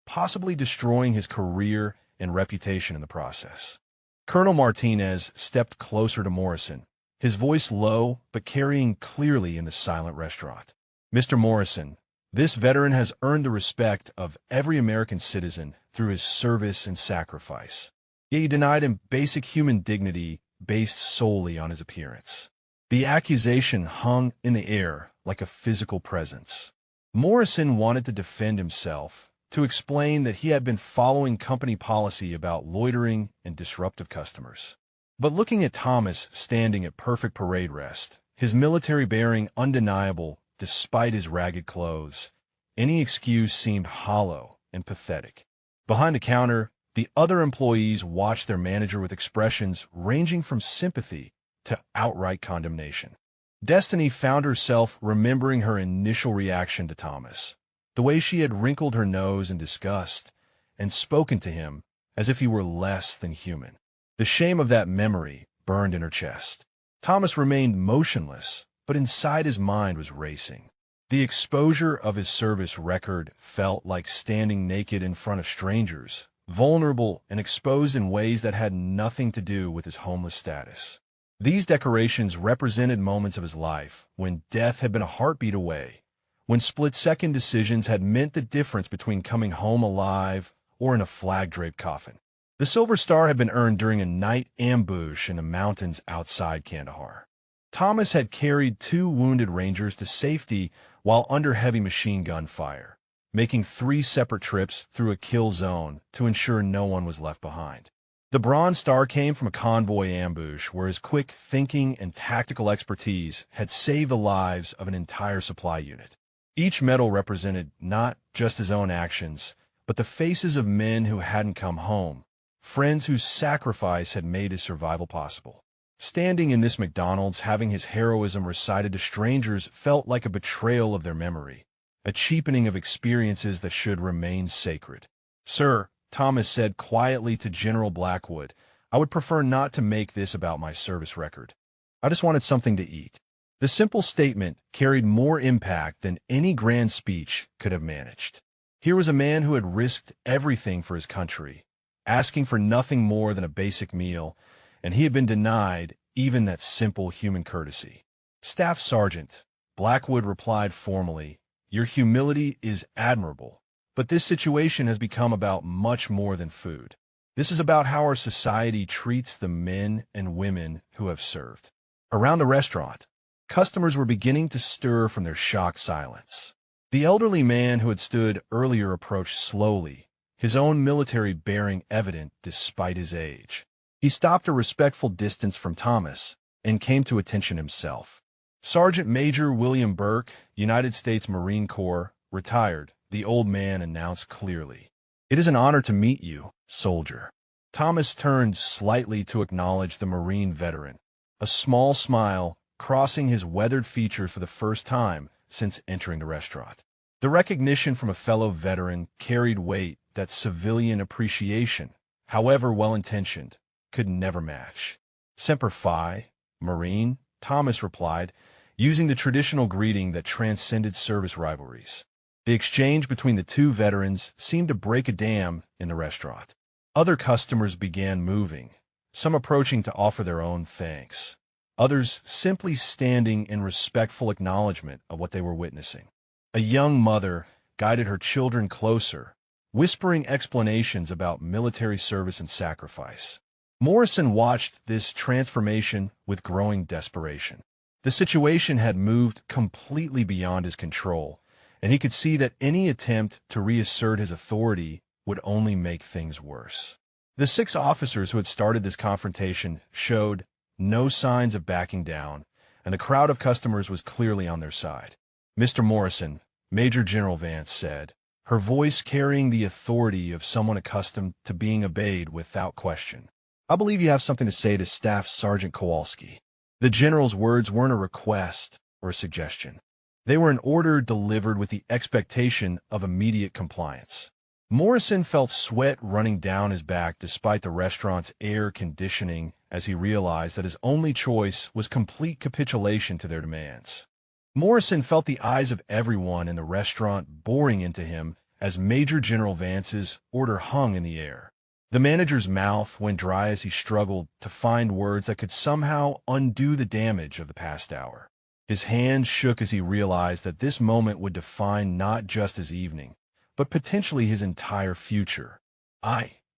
possibly destroying his career and reputation in the process. Colonel Martinez stepped closer to Morrison, his voice low but carrying clearly in the silent restaurant. "Mr. Morrison, this veteran has earned the respect of every American citizen through his service and sacrifice. Yet you denied him basic human dignity based solely on his appearance." The accusation hung in the air like a physical presence. Morrison wanted to defend himself, to explain that he had been following company policy about loitering and disruptive customers. But looking at Thomas standing at perfect parade rest, his military bearing undeniable despite his ragged clothes, any excuse seemed hollow and pathetic. Behind the counter, the other employees watched their manager with expressions ranging from sympathy to outright condemnation. Destiny found herself remembering her initial reaction to Thomas, the way she had wrinkled her nose in disgust and spoken to him as if he were less than human. The shame of that memory burned in her chest. Thomas remained motionless, but inside his mind was racing. The exposure of his service record felt like standing naked in front of strangers, vulnerable and exposed in ways that had nothing to do with his homeless status. These decorations represented moments of his life when death had been a heartbeat away, when split-second decisions had meant the difference between coming home alive or in a flag-draped coffin. The Silver Star had been earned during a night ambush in the mountains outside Kandahar. Thomas had carried 2 wounded Rangers to safety while under heavy machine gun fire, making 3 separate trips through a kill zone to ensure no one was left behind. The Bronze Star came from a convoy ambush where his quick thinking and tactical expertise had saved the lives of an entire supply unit. Each medal represented not just his own actions, but the faces of men who hadn't come home, friends whose sacrifice had made his survival possible. Standing in this McDonald's, having his heroism recited to strangers felt like a betrayal of their memory, a cheapening of experiences that should remain sacred. "Sir," Thomas said quietly to General Blackwood, "I would prefer not to make this about my service record. I just wanted something to eat." The simple statement carried more impact than any grand speech could have managed. Here was a man who had risked everything for his country, asking for nothing more than a basic meal, and he had been denied even that simple human courtesy. "Staff Sergeant," Blackwood replied formally, "your humility is admirable, but this situation has become about much more than food. This is about how our society treats the men and women who have served." Around the restaurant, customers were beginning to stir from their shocked silence. The elderly man who had stood earlier approached slowly, his own military bearing evident despite his age. He stopped a respectful distance from Thomas and came to attention himself. "Sergeant Major William Burke, United States Marine Corps, retired," the old man announced clearly. "It is an honor to meet you, soldier." Thomas turned slightly to acknowledge the Marine veteran, a small smile crossing his weathered features for the first time since entering the restaurant. The recognition from a fellow veteran carried weight that civilian appreciation, however well-intentioned, could never match. "Semper Fi, Marine," Thomas replied, using the traditional greeting that transcended service rivalries. The exchange between the two veterans seemed to break a dam in the restaurant. Other customers began moving, some approaching to offer their own thanks, others simply standing in respectful acknowledgement of what they were witnessing. A young mother guided her children closer, whispering explanations about military service and sacrifice. Morrison watched this transformation with growing desperation. The situation had moved completely beyond his control, and he could see that any attempt to reassert his authority would only make things worse. The 6 officers who had started this confrontation showed no signs of backing down, and the crowd of customers was clearly on their side. "Mr. Morrison," Major General Vance said, her voice carrying the authority of someone accustomed to being obeyed without question, "I believe you have something to say to Staff Sergeant Kowalski." The general's words weren't a request or a suggestion. They were an order delivered with the expectation of immediate compliance. Morrison felt sweat running down his back despite the restaurant's air conditioning as he realized that his only choice was complete capitulation to their demands. Morrison felt the eyes of everyone in the restaurant boring into him as Major General Vance's order hung in the air. The manager's mouth went dry as he struggled to find words that could somehow undo the damage of the past hour. His hands shook as he realized that this moment would define not just his evening, but potentially his entire future.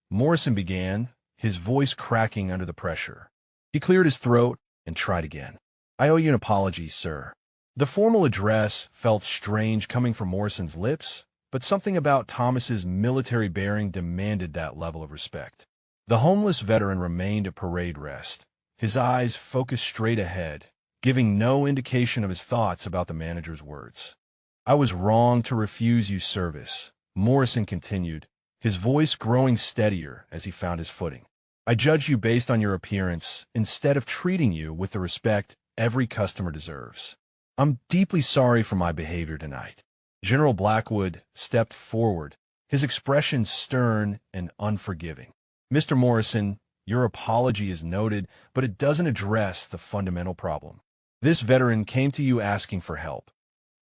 Morrison began, his voice cracking under the pressure. He cleared his throat and tried again. "I owe you an apology, sir." The formal address felt strange coming from Morrison's lips, but something about Thomas's military bearing demanded that level of respect. The homeless veteran remained at parade rest, his eyes focused straight ahead, giving no indication of his thoughts about the manager's words. "I was wrong to refuse you service," Morrison continued, his voice growing steadier as he found his footing. "I judged you based on your appearance instead of treating you with the respect every customer deserves. I'm deeply sorry for my behavior tonight." General Blackwood stepped forward, his expression stern and unforgiving. "Mr. Morrison, your apology is noted, but it doesn't address the fundamental problem. This veteran came to you asking for help,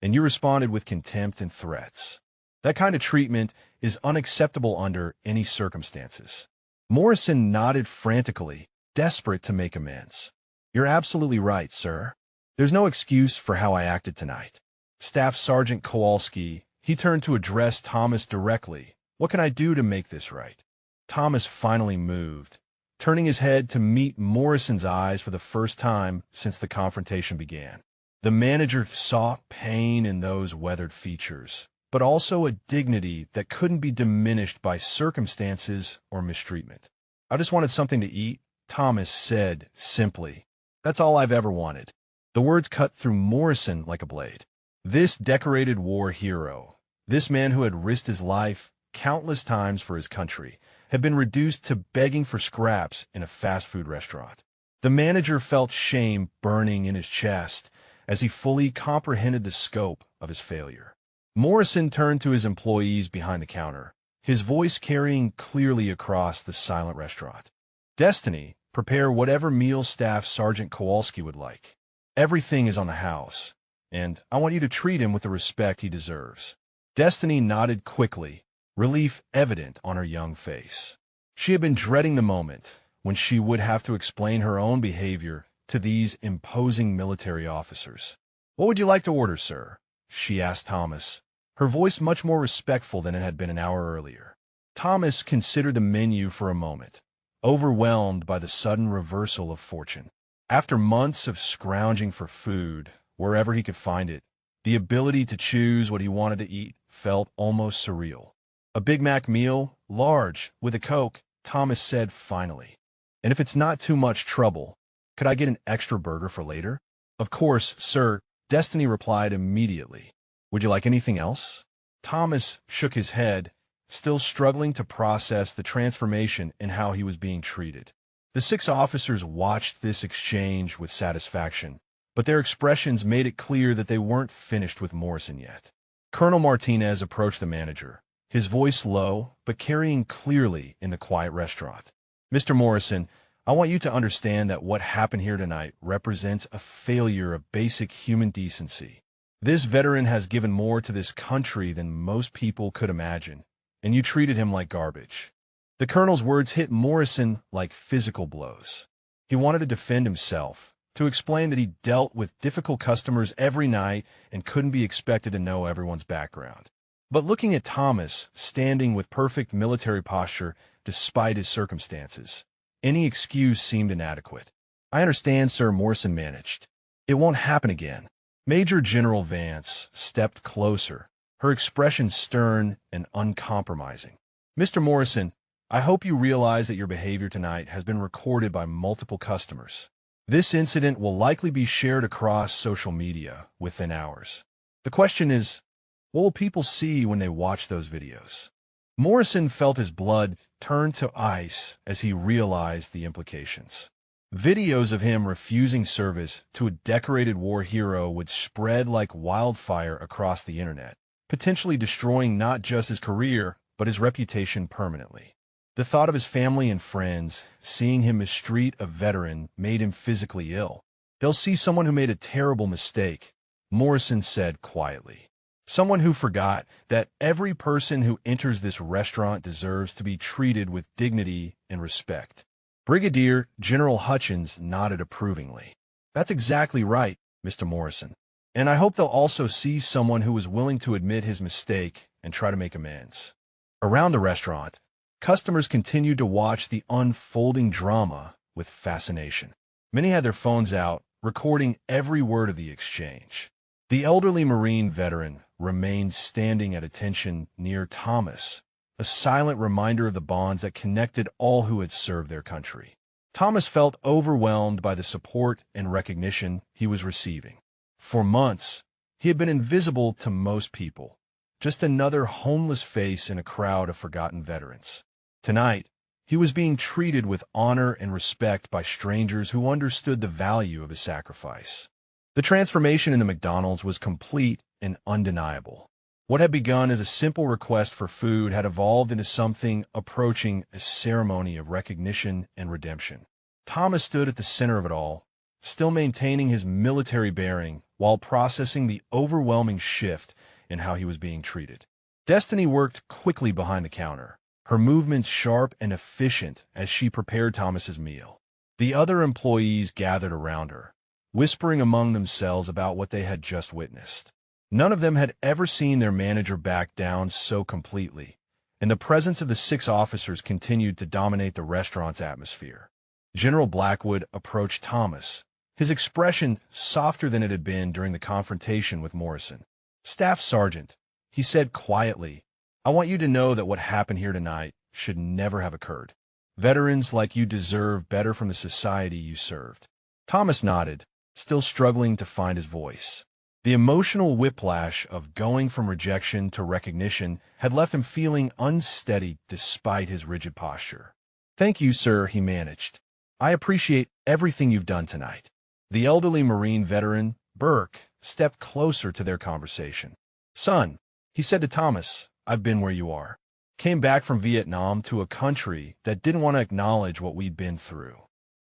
and you responded with contempt and threats. That kind of treatment is unacceptable under any circumstances." Morrison nodded frantically, desperate to make amends. "You're absolutely right, sir. There's no excuse for how I acted tonight. Staff Sergeant Kowalski," he turned to address Thomas directly, "what can I do to make this right?" Thomas finally moved, turning his head to meet Morrison's eyes for the first time since the confrontation began. The manager saw pain in those weathered features, but also a dignity that couldn't be diminished by circumstances or mistreatment. "I just wanted something to eat," Thomas said simply. "That's all I've ever wanted." The words cut through Morrison like a blade. This decorated war hero, this man who had risked his life countless times for his country, had been reduced to begging for scraps in a fast food restaurant. The manager felt shame burning in his chest as he fully comprehended the scope of his failure. Morrison turned to his employees behind the counter, his voice carrying clearly across the silent restaurant. "Destiny, prepare whatever meal staff Sergeant Kowalski would like. Everything is on the house, and I want you to treat him with the respect he deserves." Destiny nodded quickly, relief evident on her young face. She had been dreading the moment when she would have to explain her own behavior to these imposing military officers. "What would you like to order, sir?" she asked Thomas, her voice much more respectful than it had been an hour earlier. Thomas considered the menu for a moment, overwhelmed by the sudden reversal of fortune. After months of scrounging for food, wherever he could find it, the ability to choose what he wanted to eat felt almost surreal. "A Big Mac meal, large, with a Coke," Thomas said finally. "And if it's not too much trouble, could I get an extra burger for later?" "Of course, sir," Destiny replied immediately. "Would you like anything else?" Thomas shook his head, still struggling to process the transformation in how he was being treated. The 6 officers watched this exchange with satisfaction, but their expressions made it clear that they weren't finished with Morrison yet. Colonel Martinez approached the manager, his voice low but carrying clearly in the quiet restaurant. "Mr. Morrison, I want you to understand that what happened here tonight represents a failure of basic human decency. This veteran has given more to this country than most people could imagine, and you treated him like garbage." The colonel's words hit Morrison like physical blows. He wanted to defend himself, to explain that he dealt with difficult customers every night and couldn't be expected to know everyone's background. But looking at Thomas, standing with perfect military posture despite his circumstances, any excuse seemed inadequate. "I understand, sir," Morrison managed. "It won't happen again." Major General Vance stepped closer, her expression stern and uncompromising. "Mr. Morrison, I hope you realize that your behavior tonight has been recorded by multiple customers. This incident will likely be shared across social media within hours. The question is, what will people see when they watch those videos?" Morrison felt his blood turn to ice as he realized the implications. Videos of him refusing service to a decorated war hero would spread like wildfire across the internet, potentially destroying not just his career, but his reputation permanently. The thought of his family and friends seeing him mistreat a veteran made him physically ill. "They'll see someone who made a terrible mistake," Morrison said quietly. "Someone who forgot that every person who enters this restaurant deserves to be treated with dignity and respect." Brigadier General Hutchins nodded approvingly. "That's exactly right, Mr. Morrison. And I hope they'll also see someone who was willing to admit his mistake and try to make amends." Around the restaurant, customers continued to watch the unfolding drama with fascination. Many had their phones out, recording every word of the exchange. The elderly Marine veteran remained standing at attention near Thomas, a silent reminder of the bonds that connected all who had served their country. Thomas felt overwhelmed by the support and recognition he was receiving. For months, he had been invisible to most people, just another homeless face in a crowd of forgotten veterans. Tonight, he was being treated with honor and respect by strangers who understood the value of his sacrifice. The transformation in the McDonald's was complete and undeniable. What had begun as a simple request for food had evolved into something approaching a ceremony of recognition and redemption. Thomas stood at the center of it all, still maintaining his military bearing while processing the overwhelming shift in how he was being treated. Destiny worked quickly behind the counter, her movements sharp and efficient as she prepared Thomas's meal. The other employees gathered around her, whispering among themselves about what they had just witnessed. None of them had ever seen their manager back down so completely, and the presence of the 6 officers continued to dominate the restaurant's atmosphere. General Blackwood approached Thomas, his expression softer than it had been during the confrontation with Morrison. "Staff Sergeant," he said quietly, "I want you to know that what happened here tonight should never have occurred. Veterans like you deserve better from the society you served." Thomas nodded, still struggling to find his voice. The emotional whiplash of going from rejection to recognition had left him feeling unsteady despite his rigid posture. "Thank you, sir," he managed. I appreciate everything you've done tonight. The elderly Marine veteran, Burke, stepped closer to their conversation. Son, he said to Thomas, I've been where you are. Came back from Vietnam to a country that didn't want to acknowledge what we'd been through.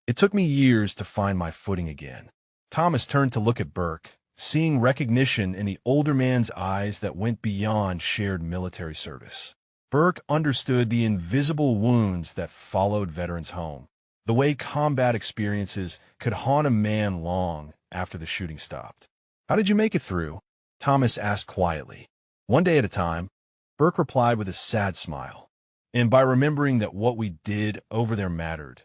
It took me years to find my footing again. Thomas turned to look at Burke, seeing recognition in the older man's eyes that went beyond shared military service. Burke understood the invisible wounds that followed veterans home, the way combat experiences could haunt a man long after the shooting stopped. How did you make it through? Thomas asked quietly. One day at a time, Burke replied with a sad smile. And by remembering that what we did over there mattered,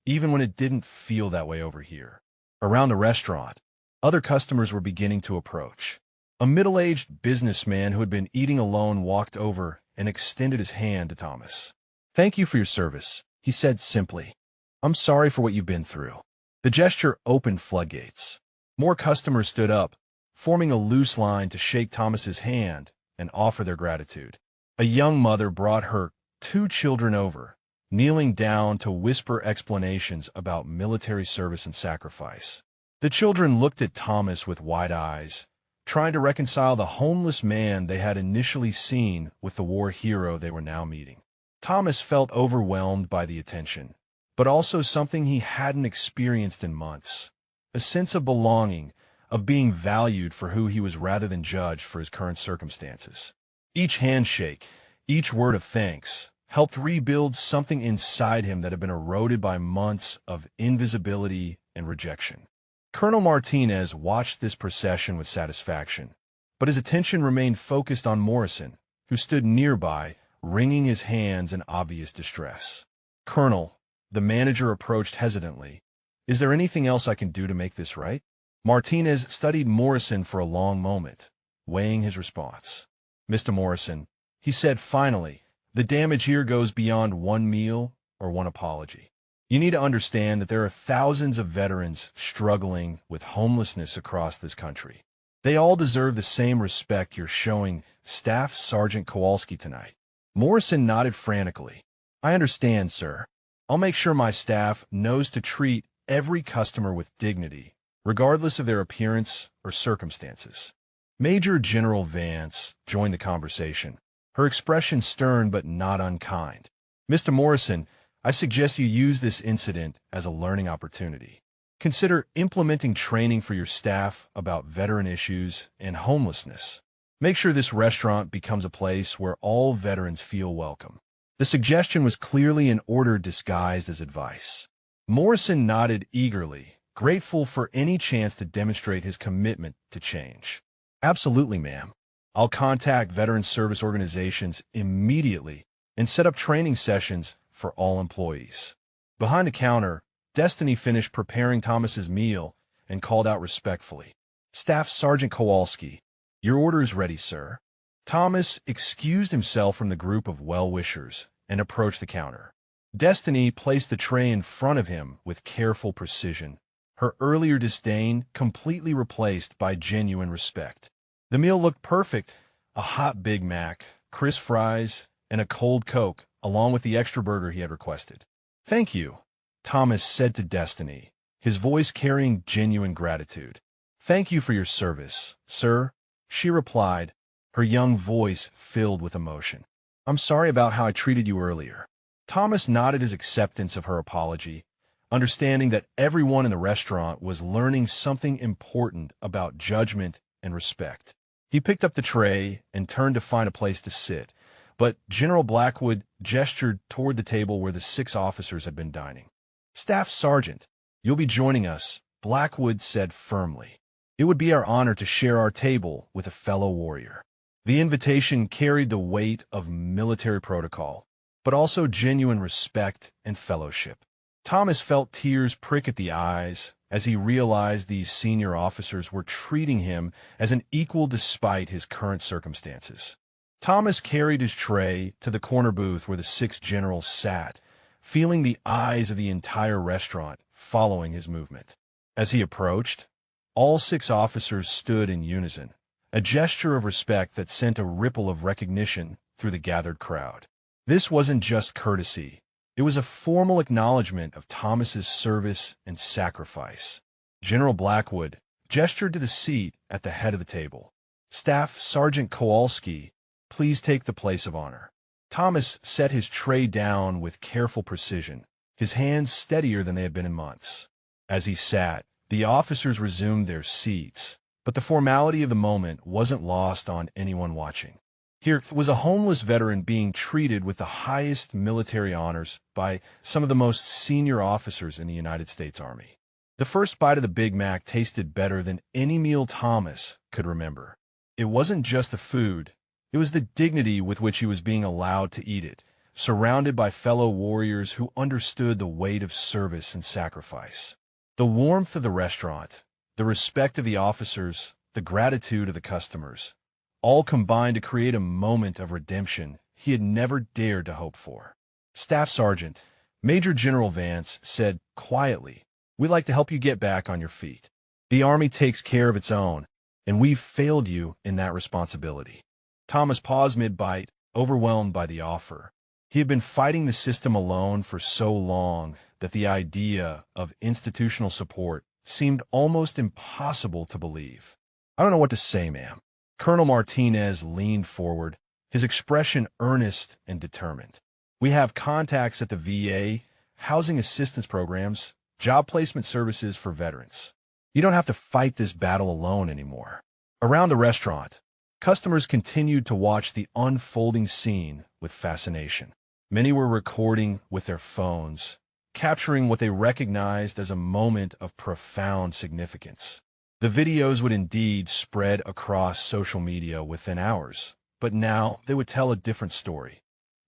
even when it didn't feel that way over here. Around the restaurant, other customers were beginning to approach. A middle-aged businessman who had been eating alone walked over and extended his hand to Thomas. Thank you for your service, he said simply. I'm sorry for what you've been through. The gesture opened floodgates. More customers stood up, forming a loose line to shake Thomas's hand and offer their gratitude. A young mother brought her 2 children over, kneeling down to whisper explanations about military service and sacrifice. The children looked at Thomas with wide eyes, trying to reconcile the homeless man they had initially seen with the war hero they were now meeting. Thomas felt overwhelmed by the attention, but also something he hadn't experienced in months, a sense of belonging, of being valued for who he was rather than judged for his current circumstances. Each handshake, each word of thanks, helped rebuild something inside him that had been eroded by months of invisibility and rejection. Colonel Martinez watched this procession with satisfaction, but his attention remained focused on Morrison, who stood nearby, wringing his hands in obvious distress. Colonel, the manager approached hesitantly. Is there anything else I can do to make this right? Martinez studied Morrison for a long moment, weighing his response. Mr. Morrison, he said finally, the damage here goes beyond one meal or one apology. You need to understand that there are thousands of veterans struggling with homelessness across this country. They all deserve the same respect you're showing Staff Sergeant Kowalski tonight. Morrison nodded frantically. I understand, sir. I'll make sure my staff knows to treat every customer with dignity, regardless of their appearance or circumstances. Major General Vance joined the conversation, her expression stern but not unkind. Mr. Morrison, I suggest you use this incident as a learning opportunity. Consider implementing training for your staff about veteran issues and homelessness. Make sure this restaurant becomes a place where all veterans feel welcome. The suggestion was clearly an order disguised as advice. Morrison nodded eagerly, grateful for any chance to demonstrate his commitment to change. Absolutely, ma'am. I'll contact veteran service organizations immediately and set up training sessions for all employees. Behind the counter, Destiny finished preparing Thomas's meal and called out respectfully. Staff Sergeant Kowalski, your order is ready, sir. Thomas excused himself from the group of well-wishers and approached the counter. Destiny placed the tray in front of him with careful precision, her earlier disdain completely replaced by genuine respect. The meal looked perfect, a hot Big Mac, crisp fries, and a cold Coke, along with the extra burger he had requested. Thank you, Thomas said to Destiny, his voice carrying genuine gratitude. Thank you for your service, sir, she replied, her young voice filled with emotion. I'm sorry about how I treated you earlier. Thomas nodded his acceptance of her apology, understanding that everyone in the restaurant was learning something important about judgment and respect. He picked up the tray and turned to find a place to sit, but General Blackwood gestured toward the table where the 6 officers had been dining. Staff Sergeant, you'll be joining us, Blackwood said firmly. It would be our honor to share our table with a fellow warrior. The invitation carried the weight of military protocol, but also genuine respect and fellowship. Thomas felt tears prick at the eyes as he realized these senior officers were treating him as an equal despite his current circumstances. Thomas carried his tray to the corner booth where the 6 generals sat, feeling the eyes of the entire restaurant following his movement. As he approached, all 6 officers stood in unison, a gesture of respect that sent a ripple of recognition through the gathered crowd. This wasn't just courtesy. It was a formal acknowledgement of Thomas's service and sacrifice. General Blackwood gestured to the seat at the head of the table. "Staff Sergeant Kowalski, please take the place of honor." Thomas set his tray down with careful precision, his hands steadier than they had been in months. As he sat, the officers resumed their seats, but the formality of the moment wasn't lost on anyone watching. Here was a homeless veteran being treated with the highest military honors by some of the most senior officers in the United States Army. The first bite of the Big Mac tasted better than any meal Thomas could remember. It wasn't just the food, it was the dignity with which he was being allowed to eat it, surrounded by fellow warriors who understood the weight of service and sacrifice. The warmth of the restaurant, the respect of the officers, the gratitude of the customers, all combined to create a moment of redemption he had never dared to hope for. Staff Sergeant Major General Vance said quietly, "We'd like to help you get back on your feet. The Army takes care of its own, and we've failed you in that responsibility." Thomas paused mid-bite, overwhelmed by the offer. He had been fighting the system alone for so long that the idea of institutional support seemed almost impossible to believe. "I don't know what to say, ma'am." Colonel Martinez leaned forward, his expression earnest and determined. "We have contacts at the VA, housing assistance programs, job placement services for veterans. You don't have to fight this battle alone anymore." Around the restaurant, customers continued to watch the unfolding scene with fascination. Many were recording with their phones, capturing what they recognized as a moment of profound significance. The videos would indeed spread across social media within hours, but now they would tell a different story.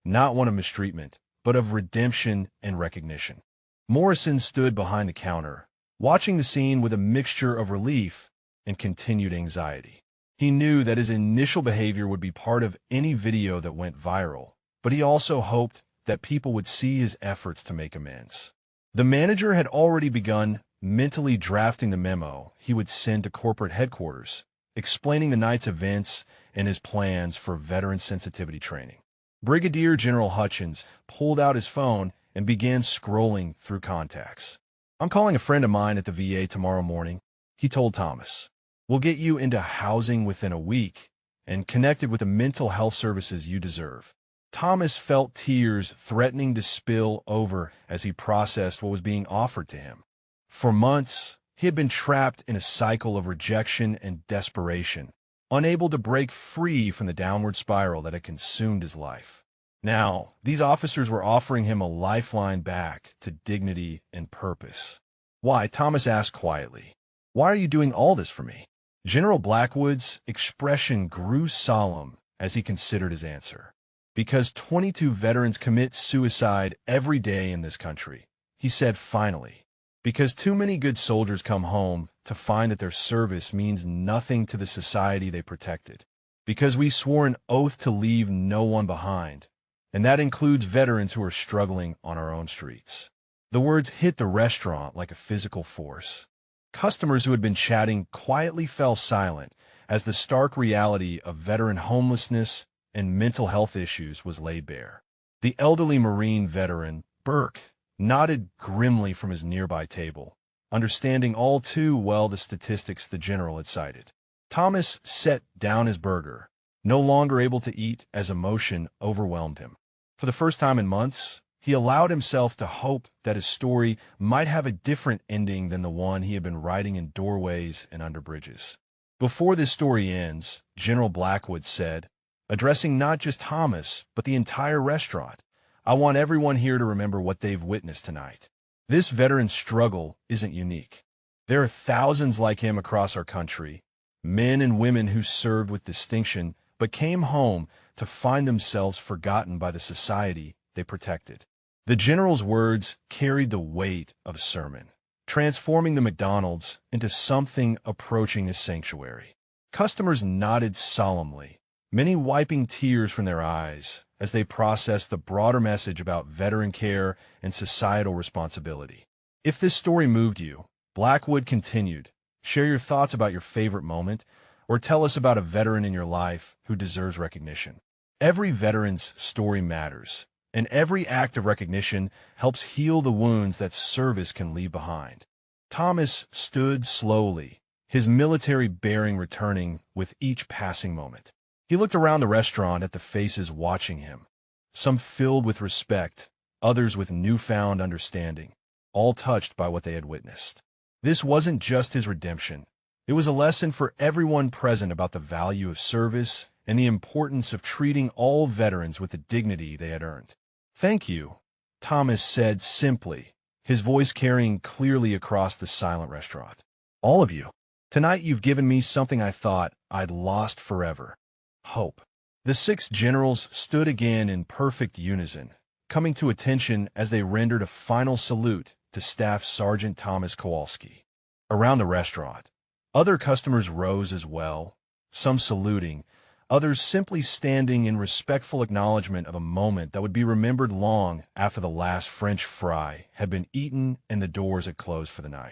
Not one of mistreatment, but of redemption and recognition. Morrison stood behind the counter, watching the scene with a mixture of relief and continued anxiety. He knew that his initial behavior would be part of any video that went viral, but he also hoped that people would see his efforts to make amends. The manager had already begun mentally drafting the memo he would send to corporate headquarters, explaining the night's events and his plans for veteran sensitivity training. Brigadier General Hutchins pulled out his phone and began scrolling through contacts. "I'm calling a friend of mine at the VA tomorrow morning," he told Thomas. "We'll get you into housing within a week and connected with the mental health services you deserve." Thomas felt tears threatening to spill over as he processed what was being offered to him. For months, he had been trapped in a cycle of rejection and desperation, unable to break free from the downward spiral that had consumed his life. Now, these officers were offering him a lifeline back to dignity and purpose. "Why?" Thomas asked quietly. "Why are you doing all this for me?" General Blackwood's expression grew solemn as he considered his answer. "Because 22 veterans commit suicide every day in this country," he said finally. "Because too many good soldiers come home to find that their service means nothing to the society they protected. Because we swore an oath to leave no one behind, and that includes veterans who are struggling on our own streets." The words hit the restaurant like a physical force. Customers who had been chatting quietly fell silent as the stark reality of veteran homelessness and mental health issues was laid bare. The elderly Marine veteran, Burke, nodded grimly from his nearby table, understanding all too well the statistics the general had cited. Thomas set down his burger, no longer able to eat as emotion overwhelmed him. For the first time in months, he allowed himself to hope that his story might have a different ending than the one he had been writing in doorways and under bridges. "Before this story ends," General Blackwood said, addressing not just Thomas, but the entire restaurant, "I want everyone here to remember what they've witnessed tonight. This veteran's struggle isn't unique. There are thousands like him across our country, men and women who served with distinction but came home to find themselves forgotten by the society they protected." The general's words carried the weight of a sermon, transforming the McDonald's into something approaching a sanctuary. Customers nodded solemnly, many wiping tears from their eyes as they processed the broader message about veteran care and societal responsibility. "If this story moved you," Blackwood continued, "share your thoughts about your favorite moment, or tell us about a veteran in your life who deserves recognition. Every veteran's story matters, and every act of recognition helps heal the wounds that service can leave behind. Thomas stood slowly, his military bearing returning with each passing moment. He looked around the restaurant at the faces watching him, some filled with respect, others with newfound understanding, all touched by what they had witnessed. This wasn't just his redemption. It was a lesson for everyone present about the value of service and the importance of treating all veterans with the dignity they had earned. "Thank you," Thomas said simply, his voice carrying clearly across the silent restaurant. "All of you. Tonight you've given me something I thought I'd lost forever. Hope." The 6 generals stood again in perfect unison, coming to attention as they rendered a final salute to Staff Sergeant Thomas Kowalski. Around the restaurant, other customers rose as well, some saluting, others simply standing in respectful acknowledgement of a moment that would be remembered long after the last French fry had been eaten and the doors had closed for the night.